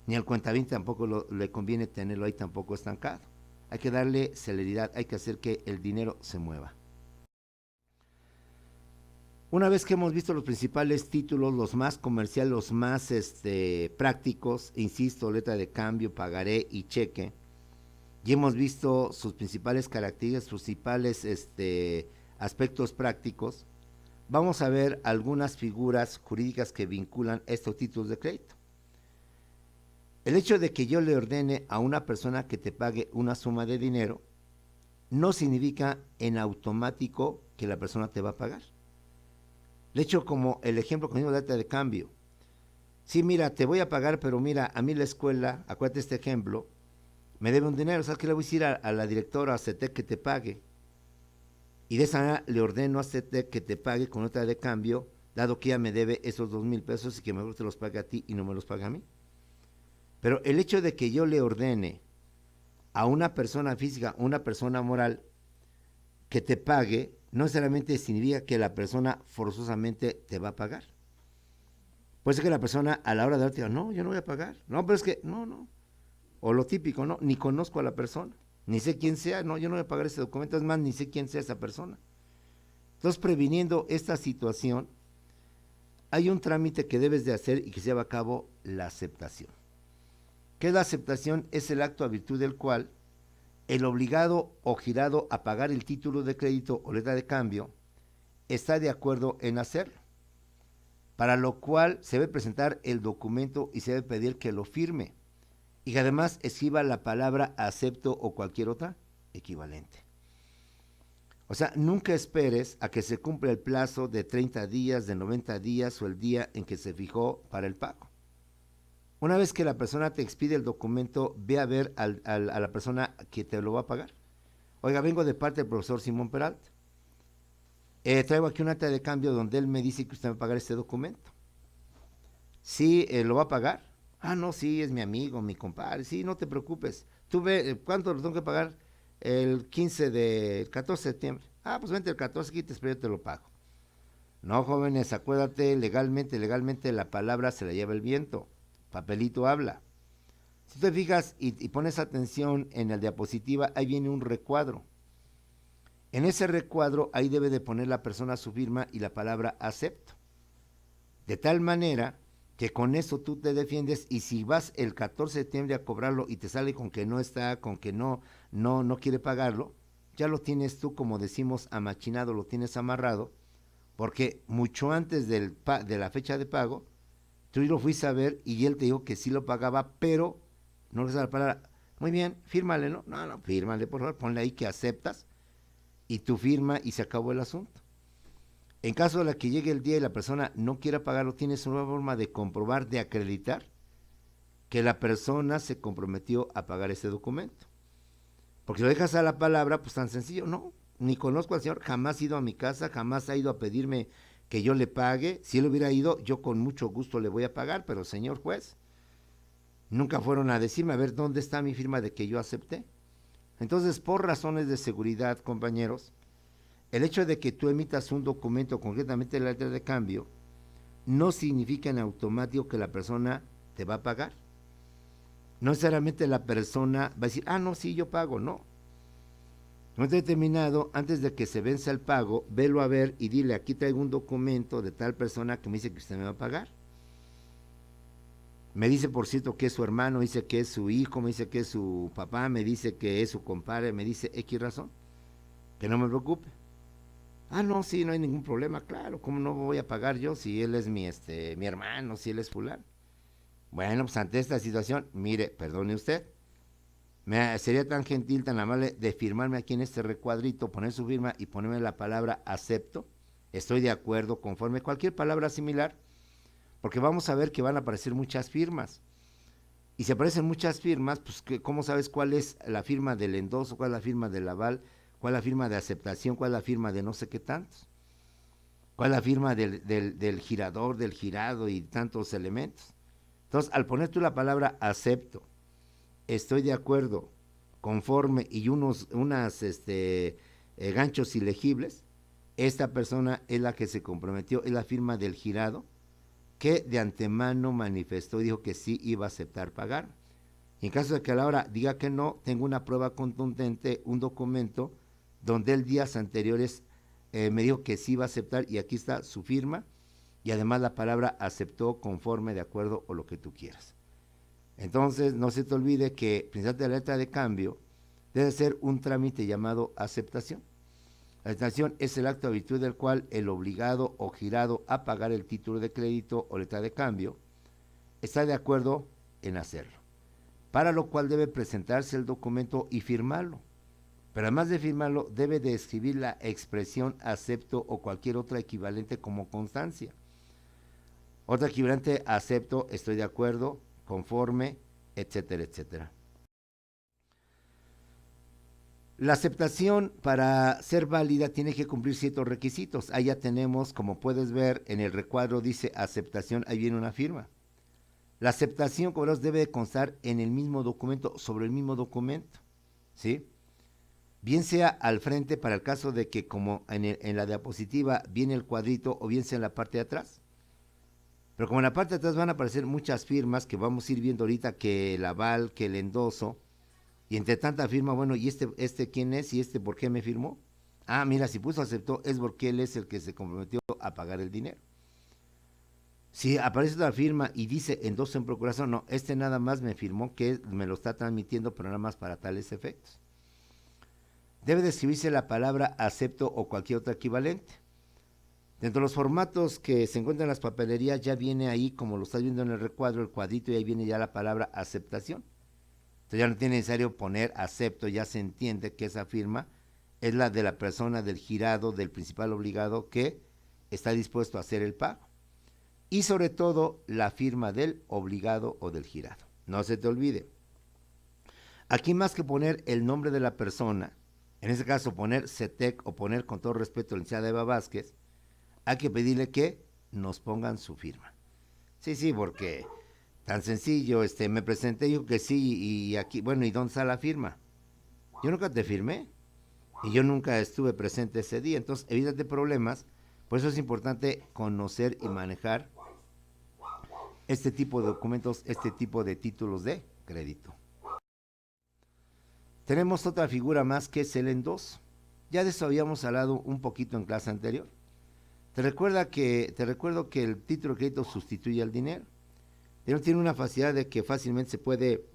ni al cuentaviente tampoco le conviene tenerlo ahí tampoco estancado. Hay que darle celeridad, hay que hacer que el dinero se mueva. Una vez que hemos visto los principales títulos, los más comerciales, los más prácticos, insisto, letra de cambio, pagaré y cheque, y hemos visto sus principales características, sus principales aspectos prácticos, vamos a ver algunas figuras jurídicas que vinculan estos títulos de crédito. El hecho de que yo le ordene a una persona que te pague una suma de dinero no significa en automático que la persona te va a pagar. De hecho, como el ejemplo con el data de cambio. Sí, mira, te voy a pagar, pero mira, a mí la escuela, acuérdate este ejemplo, me debe un dinero, ¿sabes qué? Le voy a decir a la directora, a CETEC, que te pague. Y de esa manera le ordeno a CETEC que te pague con nota de cambio, dado que ella me debe esos 2,000 pesos y que mejor te los pague a ti y no me los pague a mí. Pero el hecho de que yo le ordene a una persona física, una persona moral, que te pague, no necesariamente significa que la persona forzosamente te va a pagar. Puede ser que la persona a la hora de darte diga, no, yo no voy a pagar. No, pero es que, no. O lo típico, no, ni conozco a la persona, ni sé quién sea, no, yo no voy a pagar ese documento, es más, ni sé quién sea esa persona. Entonces, previniendo esta situación, hay un trámite que debes de hacer y que se lleva a cabo la aceptación. ¿Qué es la aceptación? Es el acto a virtud del cual el obligado o girado a pagar el título de crédito o letra de cambio está de acuerdo en hacerlo, para lo cual se debe presentar el documento y se debe pedir que lo firme y que además escriba la palabra acepto o cualquier otra equivalente. O sea, nunca esperes a que se cumpla el plazo de 30 días, de 90 días o el día en que se fijó para el pago. Una vez que la persona te expide el documento, ve a ver a la persona que te lo va a pagar. Oiga, vengo de parte del profesor Simón Peralta. Traigo aquí una acta de cambio donde él me dice que usted va a pagar este documento. ¿Sí lo va a pagar? Ah, no, sí, es mi amigo, mi compadre. Sí, no te preocupes. Tú ve, ¿cuánto lo tengo que pagar? El 14 de septiembre. Ah, pues vente el 14, aquí te espero, yo te lo pago. No, jóvenes, acuérdate, legalmente la palabra se la lleva el viento. Papelito habla. Si te fijas y pones atención en la diapositiva, ahí viene un recuadro. En ese recuadro, ahí debe de poner la persona su firma y la palabra acepto. De tal manera que con eso tú te defiendes, y si vas el 14 de septiembre a cobrarlo y te sale con que no está, con que no quiere pagarlo, ya lo tienes tú, como decimos, amachinado, lo tienes amarrado, porque mucho antes de la fecha de pago, tú lo fuiste a ver y él te dijo que sí lo pagaba, pero no le sale la palabra. Muy bien, fírmale, ¿no? No, fírmale, por favor, ponle ahí que aceptas, y tu firma y se acabó el asunto. En caso de la que llegue el día y la persona no quiera pagarlo, tienes una forma de comprobar, de acreditar que la persona se comprometió a pagar ese documento. Porque si lo dejas a la palabra, pues tan sencillo, no. ni conozco al señor, jamás ha ido a mi casa, jamás ha ido a pedirme que yo le pague. Si él hubiera ido, yo con mucho gusto le voy a pagar, pero señor juez, nunca fueron a decirme, a ver, ¿dónde está mi firma de que yo acepté? Entonces, por razones de seguridad, compañeros, el hecho de que tú emitas un documento, concretamente la letra de cambio, no significa en automático que la persona te va a pagar. No necesariamente la persona va a decir, ah, no, sí, yo pago, no. En un momento determinado, antes de que se venza el pago, velo a ver y dile, aquí traigo un documento de tal persona que me dice que usted me va a pagar. Me dice, por cierto, que es su hermano, dice que es su hijo, me dice que es su papá, me dice que es su compadre, me dice X razón, que no me preocupe. Ah, no, sí, no hay ningún problema, claro, ¿cómo no voy a pagar yo si él es mi hermano, si él es fulano? Bueno, pues ante esta situación, mire, perdone usted, sería tan gentil, tan amable de firmarme aquí en este recuadrito, poner su firma y ponerme la palabra acepto, estoy de acuerdo, conforme, cualquier palabra similar, porque vamos a ver que van a aparecer muchas firmas. Y si aparecen muchas firmas, pues ¿cómo sabes cuál es la firma del endoso, cuál es la firma del aval, cuál es la firma de aceptación, cuál es la firma de no sé qué tantos? ¿Cuál es la firma del girador, del girado y tantos elementos? Entonces, al poner tú la palabra acepto, estoy de acuerdo, conforme y ganchos ilegibles, esta persona es la que se comprometió, es la firma del girado, que de antemano manifestó y dijo que sí iba a aceptar pagar. Y en caso de que a la hora diga que no, tengo una prueba contundente, un documento, donde él días anteriores me dijo que sí iba a aceptar y aquí está su firma y además la palabra aceptó, conforme, de acuerdo o lo que tú quieras. Entonces, no se te olvide que, principalmente la letra de cambio, debe ser un trámite llamado aceptación. La aceptación es el acto de virtud del cual el obligado o girado a pagar el título de crédito o letra de cambio está de acuerdo en hacerlo, para lo cual debe presentarse el documento y firmarlo. Pero además de firmarlo, debe de escribir la expresión acepto o cualquier otra equivalente como constancia. Otra equivalente acepto, estoy de acuerdo, conforme, etcétera, etcétera. La aceptación, para ser válida, tiene que cumplir ciertos requisitos. Ahí ya tenemos, como puedes ver, en el recuadro dice aceptación, ahí viene una firma. La aceptación, como los debe de constar en el mismo documento, sobre el mismo documento, ¿sí? Bien sea al frente, para el caso de que, como en la diapositiva viene el cuadrito, o bien sea en la parte de atrás. Pero como en la parte de atrás van a aparecer muchas firmas que vamos a ir viendo ahorita, que el aval, que el endoso, y entre tanta firma, bueno, ¿y este quién es? ¿Y por qué me firmó? Ah, mira, si puso aceptó, es porque él es el que se comprometió a pagar el dinero. Si aparece la firma y dice endoso en procuración, no, nada más me firmó que me lo está transmitiendo, pero nada más para tales efectos. Debe de escribirse la palabra acepto o cualquier otra equivalente. Dentro de los formatos que se encuentran en las papelerías, ya viene ahí, como lo estás viendo en el recuadro, el cuadrito, y ahí viene ya la palabra aceptación. Entonces ya no tiene necesario poner acepto, ya se entiende que esa firma es la de la persona, del girado, del principal obligado que está dispuesto a hacer el pago. Y sobre todo la firma del obligado o del girado. No se te olvide. Aquí, más que poner el nombre de la persona, en este caso poner CETEC o poner, con todo respeto, la licenciada Eva Vázquez, hay que pedirle que nos pongan su firma. Sí, porque tan sencillo, me presenté, dijo que sí, y aquí, bueno, ¿y dónde está la firma? Yo nunca te firmé, y yo nunca estuve presente ese día, entonces evítate problemas. Por eso es importante conocer y manejar este tipo de documentos, este tipo de títulos de crédito. Tenemos otra figura más, que es el endoso. Ya de eso habíamos hablado un poquito en clase anterior. Te recuerdo que el título de crédito sustituye al dinero. Pero tiene una facilidad de que fácilmente se puede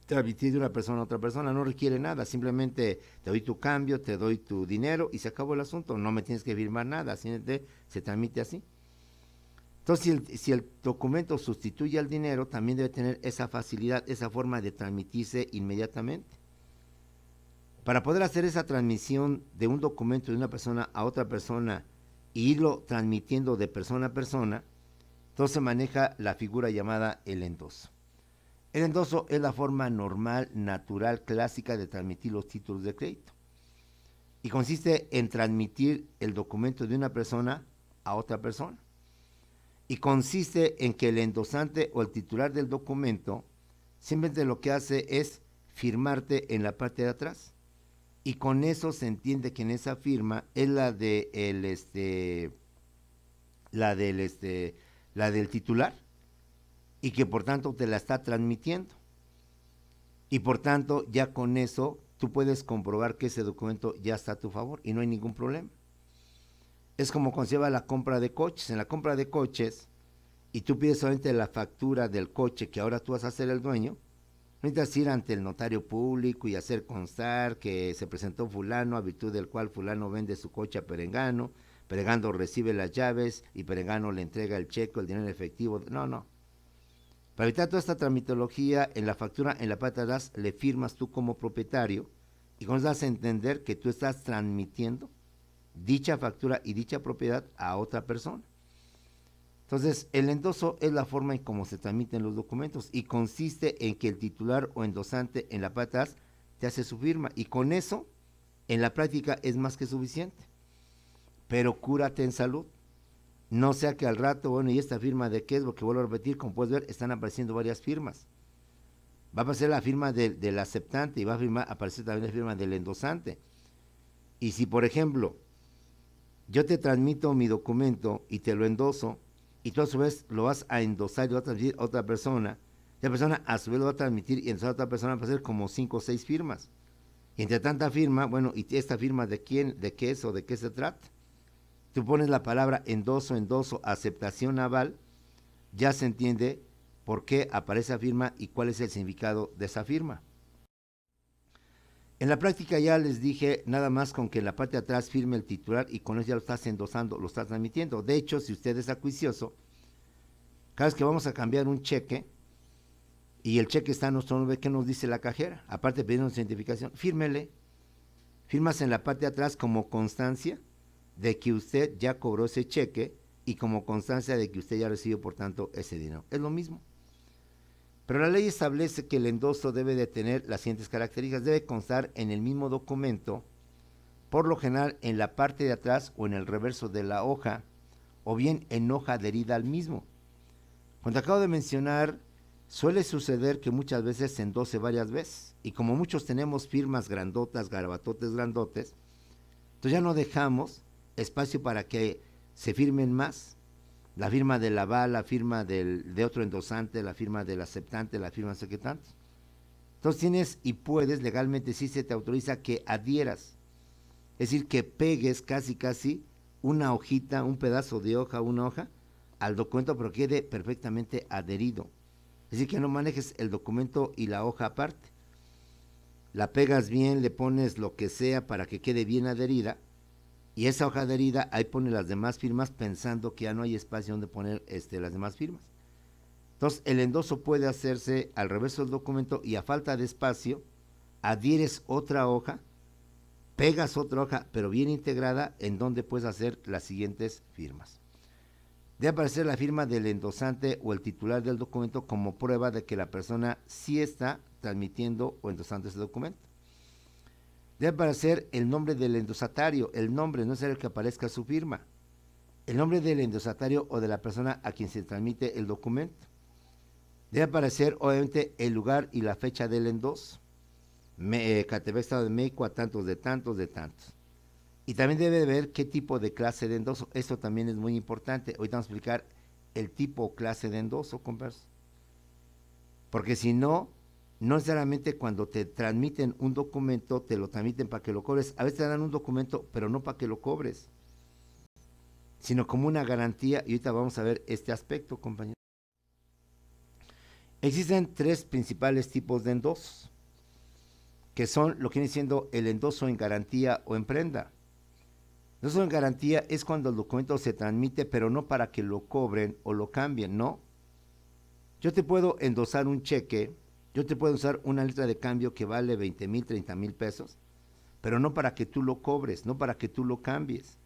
transmitir de una persona a otra persona, no requiere nada, simplemente te doy tu cambio, te doy tu dinero y se acabó el asunto, no me tienes que firmar nada, se transmite así. Entonces, si el documento sustituye al dinero, también debe tener esa facilidad, esa forma de transmitirse inmediatamente. Para poder hacer esa transmisión de un documento de una persona a otra persona e irlo transmitiendo de persona a persona, entonces se maneja la figura llamada el endoso. El endoso es la forma normal, natural, clásica de transmitir los títulos de crédito. y consiste en transmitir el documento de una persona a otra persona. Y consiste en que el endosante o el titular del documento simplemente lo que hace es firmarte en la parte de atrás. Y con eso se entiende que en esa firma es la del titular, y que por tanto te la está transmitiendo. Y por tanto, ya con eso tú puedes comprobar que ese documento ya está a tu favor y no hay ningún problema. Es como cuando se lleva la compra de coches. En la compra de coches, y tú pides solamente la factura del coche que ahora tú vas a ser el dueño, necesitas ir ante el notario público y hacer constar que se presentó fulano, a virtud del cual fulano vende su coche a Perengano, Perengano recibe las llaves y Perengano le entrega el cheque, el dinero en efectivo. No. Para evitar toda esta tramitología, en la factura, en la parte de atrás, le firmas tú como propietario y con eso das a entender que tú estás transmitiendo dicha factura y dicha propiedad a otra persona. Entonces, el endoso es la forma en cómo se transmiten los documentos y consiste en que el titular o endosante en la parte de atrás te hace su firma y con eso, en la práctica, es más que suficiente. Pero cúrate en salud. No sea que al rato, bueno, ¿y esta firma de qué es? Porque vuelvo a repetir, como puedes ver, están apareciendo varias firmas. Va a aparecer la firma del aceptante y va a aparecer también la firma del endosante. Y si, por ejemplo, yo te transmito mi documento y te lo endoso, y tú a su vez lo vas a endosar y lo vas a transmitir a otra persona, la persona a su vez lo va a transmitir y endosar a otra persona, va a ser como 5 o 6 firmas. Y entre tanta firma, bueno, ¿y esta firma de quién, de qué es o de qué se trata? Tú pones la palabra endoso, aceptación aval, ya se entiende por qué aparece esa firma y cuál es el significado de esa firma. En la práctica ya les dije, nada más con que en la parte de atrás firme el titular y con eso ya lo estás endosando, lo estás transmitiendo. De hecho, si usted es acuicioso, cada vez que vamos a cambiar un cheque y el cheque está a nuestro nombre, ¿qué nos dice la cajera? Aparte de pedirnos identificación, fírmele. Firmas en la parte de atrás como constancia de que usted ya cobró ese cheque y como constancia de que usted ya recibió, por tanto, ese dinero. Es lo mismo. Pero la ley establece que el endoso debe de tener las siguientes características. Debe constar en el mismo documento, por lo general en la parte de atrás o en el reverso de la hoja, o bien en hoja adherida al mismo. Cuando acabo de mencionar, suele suceder que muchas veces se endose varias veces. Y como muchos tenemos firmas grandotas, garabatotes grandotes, entonces ya no dejamos espacio para que se firmen más. La firma del aval, la firma de otro endosante, la firma del aceptante, la firma de tantos. Entonces tienes y puedes, legalmente sí se te autoriza que adhieras. Es decir, que pegues casi una hojita, un pedazo de hoja, una hoja, al documento, pero quede perfectamente adherido. Es decir, que no manejes el documento y la hoja aparte. La pegas bien, le pones lo que sea para que quede bien adherida. Y esa hoja adherida, ahí pone las demás firmas pensando que ya no hay espacio donde poner las demás firmas. Entonces, el endoso puede hacerse al reverso del documento y a falta de espacio, adhieres otra hoja, pegas otra hoja, pero bien integrada, en donde puedes hacer las siguientes firmas. Debe aparecer la firma del endosante o el titular del documento como prueba de que la persona sí está transmitiendo o endosando ese documento. Debe aparecer el nombre del endosatario, el nombre, no es el que aparezca su firma, el nombre del endosatario o de la persona a quien se transmite el documento. Debe aparecer, obviamente, el lugar y la fecha del endoso. Catepec, Estado de México, a tantos de tantos de tantos. Y también debe ver qué tipo de clase de endoso. Esto también es muy importante. Ahorita vamos a explicar el tipo o clase de endoso, compadres. Porque si no, no necesariamente cuando te transmiten un documento, te lo transmiten para que lo cobres. A veces te dan un documento, pero no para que lo cobres, sino como una garantía. Y ahorita vamos a ver este aspecto, compañeros. Existen 3 principales tipos de endosos, que son lo que viene siendo el endoso en garantía o en prenda. El endoso en garantía es cuando el documento se transmite, pero no para que lo cobren o lo cambien, no. Yo te puedo endosar un cheque, yo te puedo usar una letra de cambio que vale 20,000, 30,000 pesos, pero no para que tú lo cobres, no para que tú lo cambies.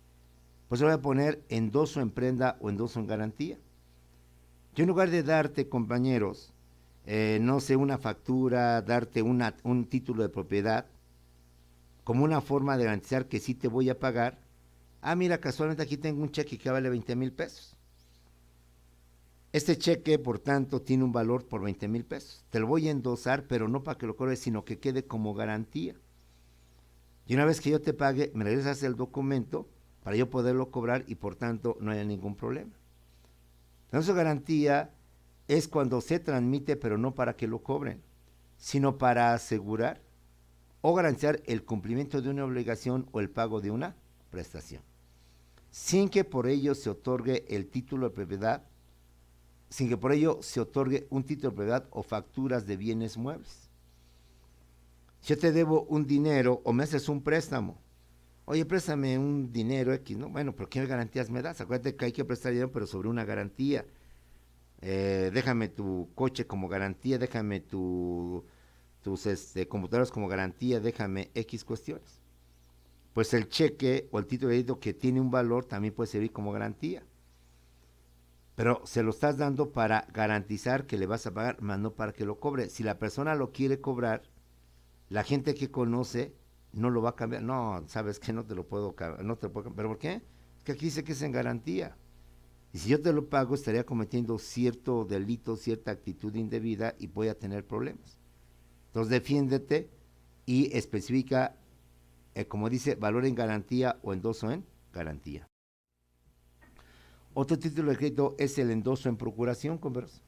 Pues voy a poner endoso en prenda o endoso en garantía. Yo en lugar de darte, compañeros, no sé, una factura, darte un título de propiedad, como una forma de garantizar que sí te voy a pagar. Ah, mira, casualmente aquí tengo un cheque que vale 20,000 pesos. Este cheque, por tanto, tiene un valor por 20,000 pesos. Te lo voy a endosar, pero no para que lo cobres, sino que quede como garantía. Y una vez que yo te pague, me regresas el documento para yo poderlo cobrar y por tanto no haya ningún problema. Entonces, garantía es cuando se transmite, pero no para que lo cobren, sino para asegurar o garantizar el cumplimiento de una obligación o el pago de una prestación, sin que por ello se otorgue el título de propiedad, sin que por ello se otorgue un título de propiedad o facturas de bienes muebles. Si yo te debo un dinero o me haces un préstamo, oye, préstame un dinero X, ¿no? Bueno, pero ¿qué garantías me das? Acuérdate que hay que prestar dinero, pero sobre una garantía. Déjame tu coche como garantía, déjame tus computadoras como garantía, déjame X cuestiones. Pues el cheque o el título de crédito que tiene un valor también puede servir como garantía. Pero se lo estás dando para garantizar que le vas a pagar, más no para que lo cobre. Si la persona lo quiere cobrar, la gente que conoce no lo va a cambiar. No, sabes que no te lo puedo cambiar, no te lo puedo cambiar. ¿Pero por qué? Es que aquí dice que es en garantía. Y si yo te lo pago, estaría cometiendo cierto delito, cierta actitud indebida y voy a tener problemas. Entonces defiéndete y especifica, como dice, valor en garantía o endoso en garantía. Otro título de crédito es el endoso en procuración, converso.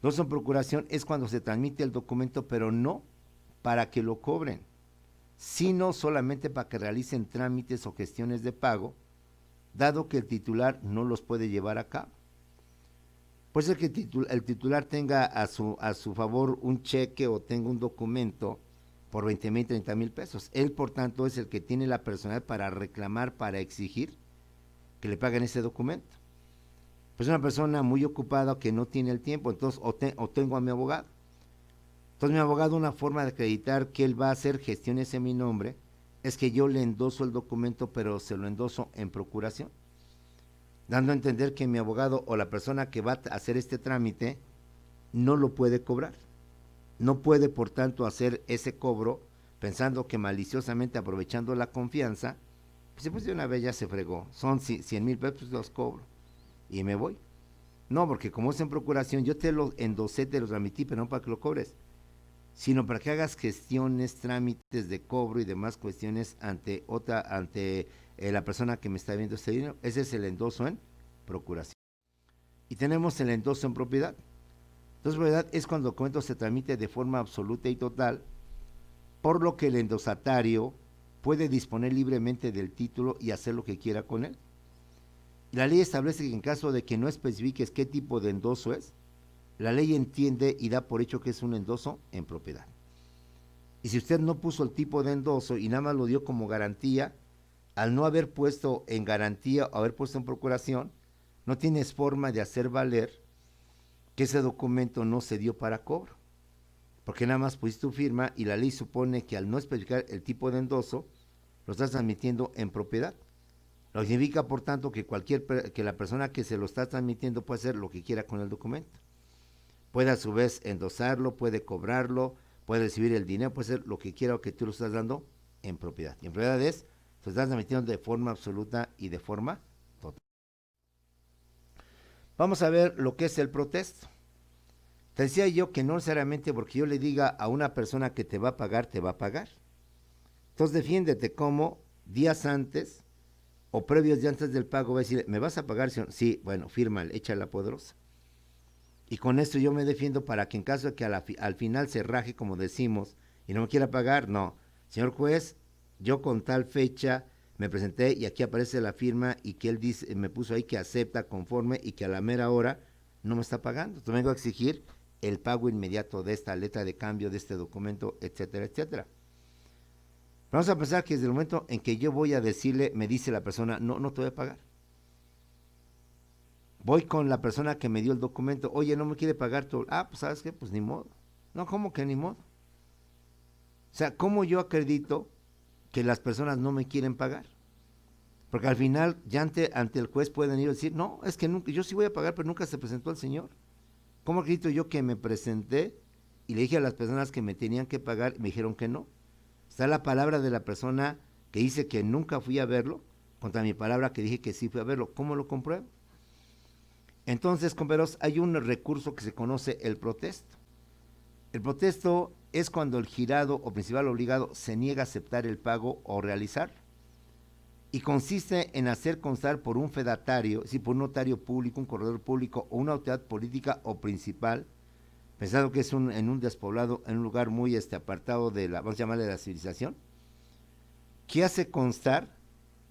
Endoso en procuración es cuando se transmite el documento, pero no para que lo cobren, sino solamente para que realicen trámites o gestiones de pago, dado que el titular no los puede llevar a cabo. Puede ser que el titular tenga a su favor un cheque o tenga un documento por 20,000, 30,000 pesos. Él, por tanto, es el que tiene la personalidad para reclamar, para exigir que le paguen ese documento. Pues una persona muy ocupada que no tiene el tiempo, entonces o tengo a mi abogado. Entonces mi abogado, una forma de acreditar que él va a hacer gestiones en mi nombre es que yo le endoso el documento, pero se lo endoso en procuración, dando a entender que mi abogado o la persona que va a hacer este trámite no lo puede cobrar. No puede, por tanto, hacer ese cobro pensando que maliciosamente, aprovechando la confianza, pues de una vez ya se fregó. Son 100,000 pesos, pues los cobro y me voy. No, porque como es en procuración, yo te lo endosé, te lo transmití, pero no para que lo cobres, sino para que hagas gestiones, trámites de cobro y demás cuestiones ante la persona que me está viendo este dinero. Ese es el endoso en procuración. Y tenemos el endoso en propiedad. Entonces, propiedad es cuando el documento se tramite de forma absoluta y total, por lo que el endosatario puede disponer libremente del título y hacer lo que quiera con él. La ley establece que en caso de que no especifiques qué tipo de endoso es, la ley entiende y da por hecho que es un endoso en propiedad. Y si usted no puso el tipo de endoso y nada más lo dio como garantía, al no haber puesto en garantía o haber puesto en procuración, no tienes forma de hacer valer que ese documento no se dio para cobro, porque nada más pusiste tu firma y la ley supone que al no especificar el tipo de endoso, lo estás transmitiendo en propiedad. Lo que significa, por tanto, que que la persona que se lo está transmitiendo puede hacer lo que quiera con el documento. Puede a su vez endosarlo, puede cobrarlo, puede recibir el dinero, puede hacer lo que quiera o que tú lo estás dando en propiedad. Y en propiedad es, lo estás transmitiendo de forma absoluta y de forma total. Vamos a ver lo que es el protesto. Te decía yo que no necesariamente porque yo le diga a una persona que te va a pagar, te va a pagar. Entonces defiéndete como días antes o previos días antes del pago va a decir, ¿me vas a pagar? Sí, bueno, fírmale, echa la poderosa. Y con esto yo me defiendo para que en caso de que al final se raje, como decimos, y no me quiera pagar, no. Señor juez, yo con tal fecha me presenté y aquí aparece la firma y que él dice, me puso ahí que acepta conforme y que a la mera hora no me está pagando. Entonces vengo a exigir el pago inmediato de esta letra de cambio, de este documento, etcétera, etcétera. Vamos a pensar que desde el momento en que yo voy a decirle, me dice la persona, no, no te voy a pagar. Voy con la persona que me dio el documento, oye, no me quiere pagar todo. Ah, pues ¿sabes qué? Pues ni modo. No, ¿cómo que ni modo? O sea, ¿cómo yo acredito que las personas no me quieren pagar? Porque al final ya ante el juez pueden ir a decir, no, es que nunca, yo sí voy a pagar, pero nunca se presentó el señor. ¿Cómo acredito yo que me presenté y le dije a las personas que me tenían que pagar y me dijeron que no? Está la palabra de la persona que dice que nunca fui a verlo, contra mi palabra que dije que sí fui a verlo. ¿Cómo lo compruebo? Entonces, compañeros, hay un recurso que se conoce el protesto. El protesto es cuando el girado o principal obligado se niega a aceptar el pago o realizar, y consiste en hacer constar por un fedatario, es decir, por un notario público, un corredor público o una autoridad política o principal, pensando que es en un despoblado, en un lugar muy apartado de la, vamos a llamarle, de la civilización, que hace constar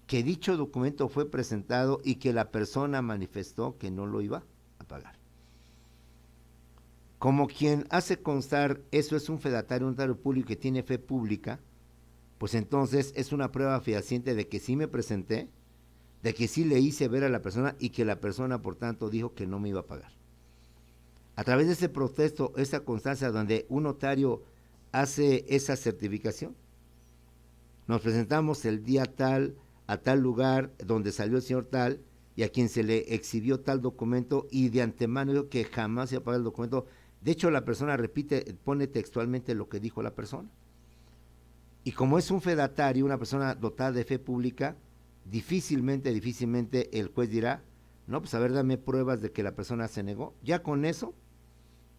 que dicho documento fue presentado y que la persona manifestó que no lo iba a pagar. Como quien hace constar eso es un fedatario, un notario público que tiene fe pública, pues entonces es una prueba fehaciente de que sí me presenté, de que sí le hice ver a la persona y que la persona, por tanto, dijo que no me iba a pagar. A través de ese protesto, esa constancia donde un notario hace esa certificación, nos presentamos el día tal, a tal lugar donde salió el señor tal, y a quien se le exhibió tal documento, y de antemano dijo que jamás iba a pagar el documento. De hecho, la persona repite, pone textualmente lo que dijo la persona. Y como es un fedatario, una persona dotada de fe pública, difícilmente el juez dirá, no, pues a ver, dame pruebas de que la persona se negó. Ya con eso,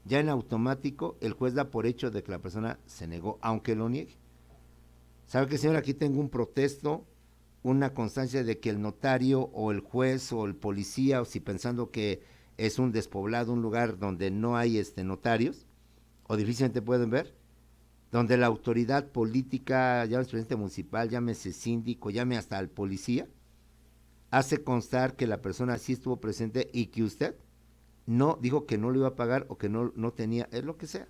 ya en automático, el juez da por hecho de que la persona se negó, aunque lo niegue. ¿Sabe qué, señor? Aquí tengo un protesto, una constancia de que el notario o el juez o el policía, o si pensando que es un despoblado, un lugar donde no hay notarios, o difícilmente pueden ver, donde la autoridad política, llámese presidente municipal, llámese síndico, llame hasta al policía, hace constar que la persona sí estuvo presente y que usted no dijo que no lo iba a pagar o que no tenía, es lo que sea.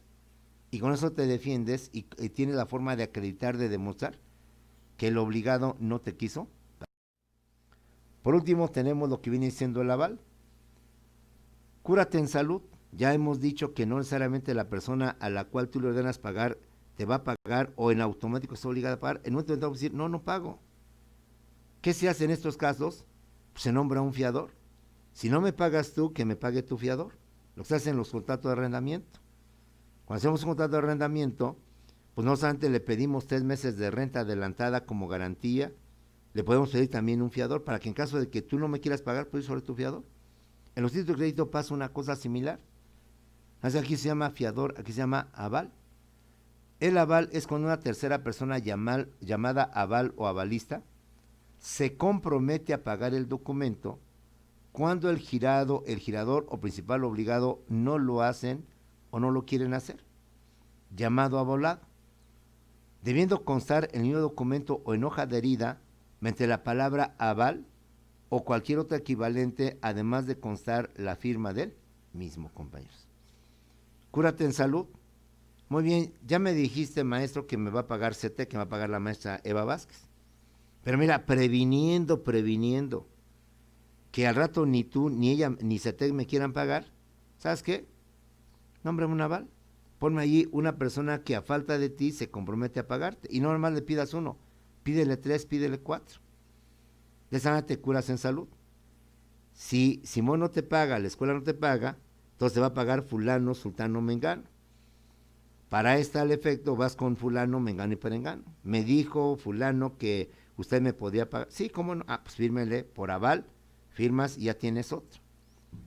Y con eso te defiendes y tienes la forma de acreditar, de demostrar que el obligado no te quiso. Por último, tenemos lo que viene siendo el aval. Cúrate en salud. Ya hemos dicho que no necesariamente la persona a la cual tú le ordenas pagar te va a pagar o en automático está obligada a pagar. En un momento vamos a decir, no, no pago. ¿Qué se hace en estos casos? Pues se nombra un fiador. Si no me pagas tú, que me pague tu fiador. Lo que se hace en los contratos de arrendamiento. Cuando hacemos un contrato de arrendamiento, pues no solamente le pedimos 3 meses de renta adelantada como garantía, le podemos pedir también un fiador para que en caso de que tú no me quieras pagar, pues sobre tu fiador. En los títulos de crédito pasa una cosa similar. Así aquí se llama fiador, aquí se llama aval. El aval es cuando una tercera persona llamada aval o avalista se compromete a pagar el documento cuando el girador o principal obligado no lo hacen o no lo quieren hacer, llamado avalado, debiendo constar en el mismo documento o en hoja adherida mediante la palabra aval o cualquier otro equivalente, además de constar la firma del mismo, compañeros. Cúrate en salud. Muy bien, ya me dijiste, maestro, que me va a pagar CT, que me va a pagar la maestra Eva Vázquez. Pero mira, previniendo, que al rato ni tú, ni ella, ni CT me quieran pagar, ¿sabes qué? Nómbrame un aval. Ponme allí una persona que a falta de ti se compromete a pagarte. Y no nomás le pidas uno, pídele 3, pídele 4. De esa manera te curas en salud. Si Simón no te paga, la escuela no te paga, entonces te va a pagar fulano, sultano, mengano. Para tal efecto vas con fulano, mengano y perengano. Me dijo fulano que usted me podía pagar. Sí, ¿cómo no? Ah, pues fírmele por aval, firmas y ya tienes otro.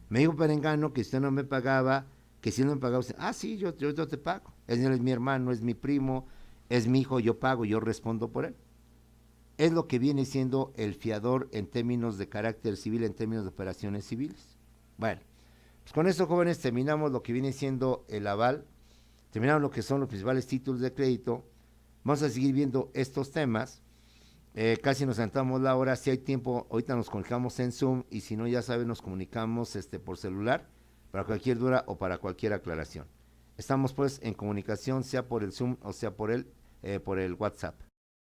Me dijo perengano que usted no me pagaba, que si no me pagaba usted, sí, yo te pago. Él es mi hermano, es mi primo, es mi hijo, yo pago, yo respondo por él. Es lo que viene siendo el fiador en términos de carácter civil, en términos de operaciones civiles. Bueno, pues con esto, jóvenes, terminamos lo que viene siendo el aval, terminamos lo que son los principales títulos de crédito. Vamos a seguir viendo estos temas. Casi nos sentamos la hora. Si hay tiempo, ahorita nos conectamos en Zoom, y si no, ya saben, nos comunicamos por celular para cualquier duda o para cualquier aclaración. Estamos pues en comunicación, sea por el Zoom o sea por el WhatsApp.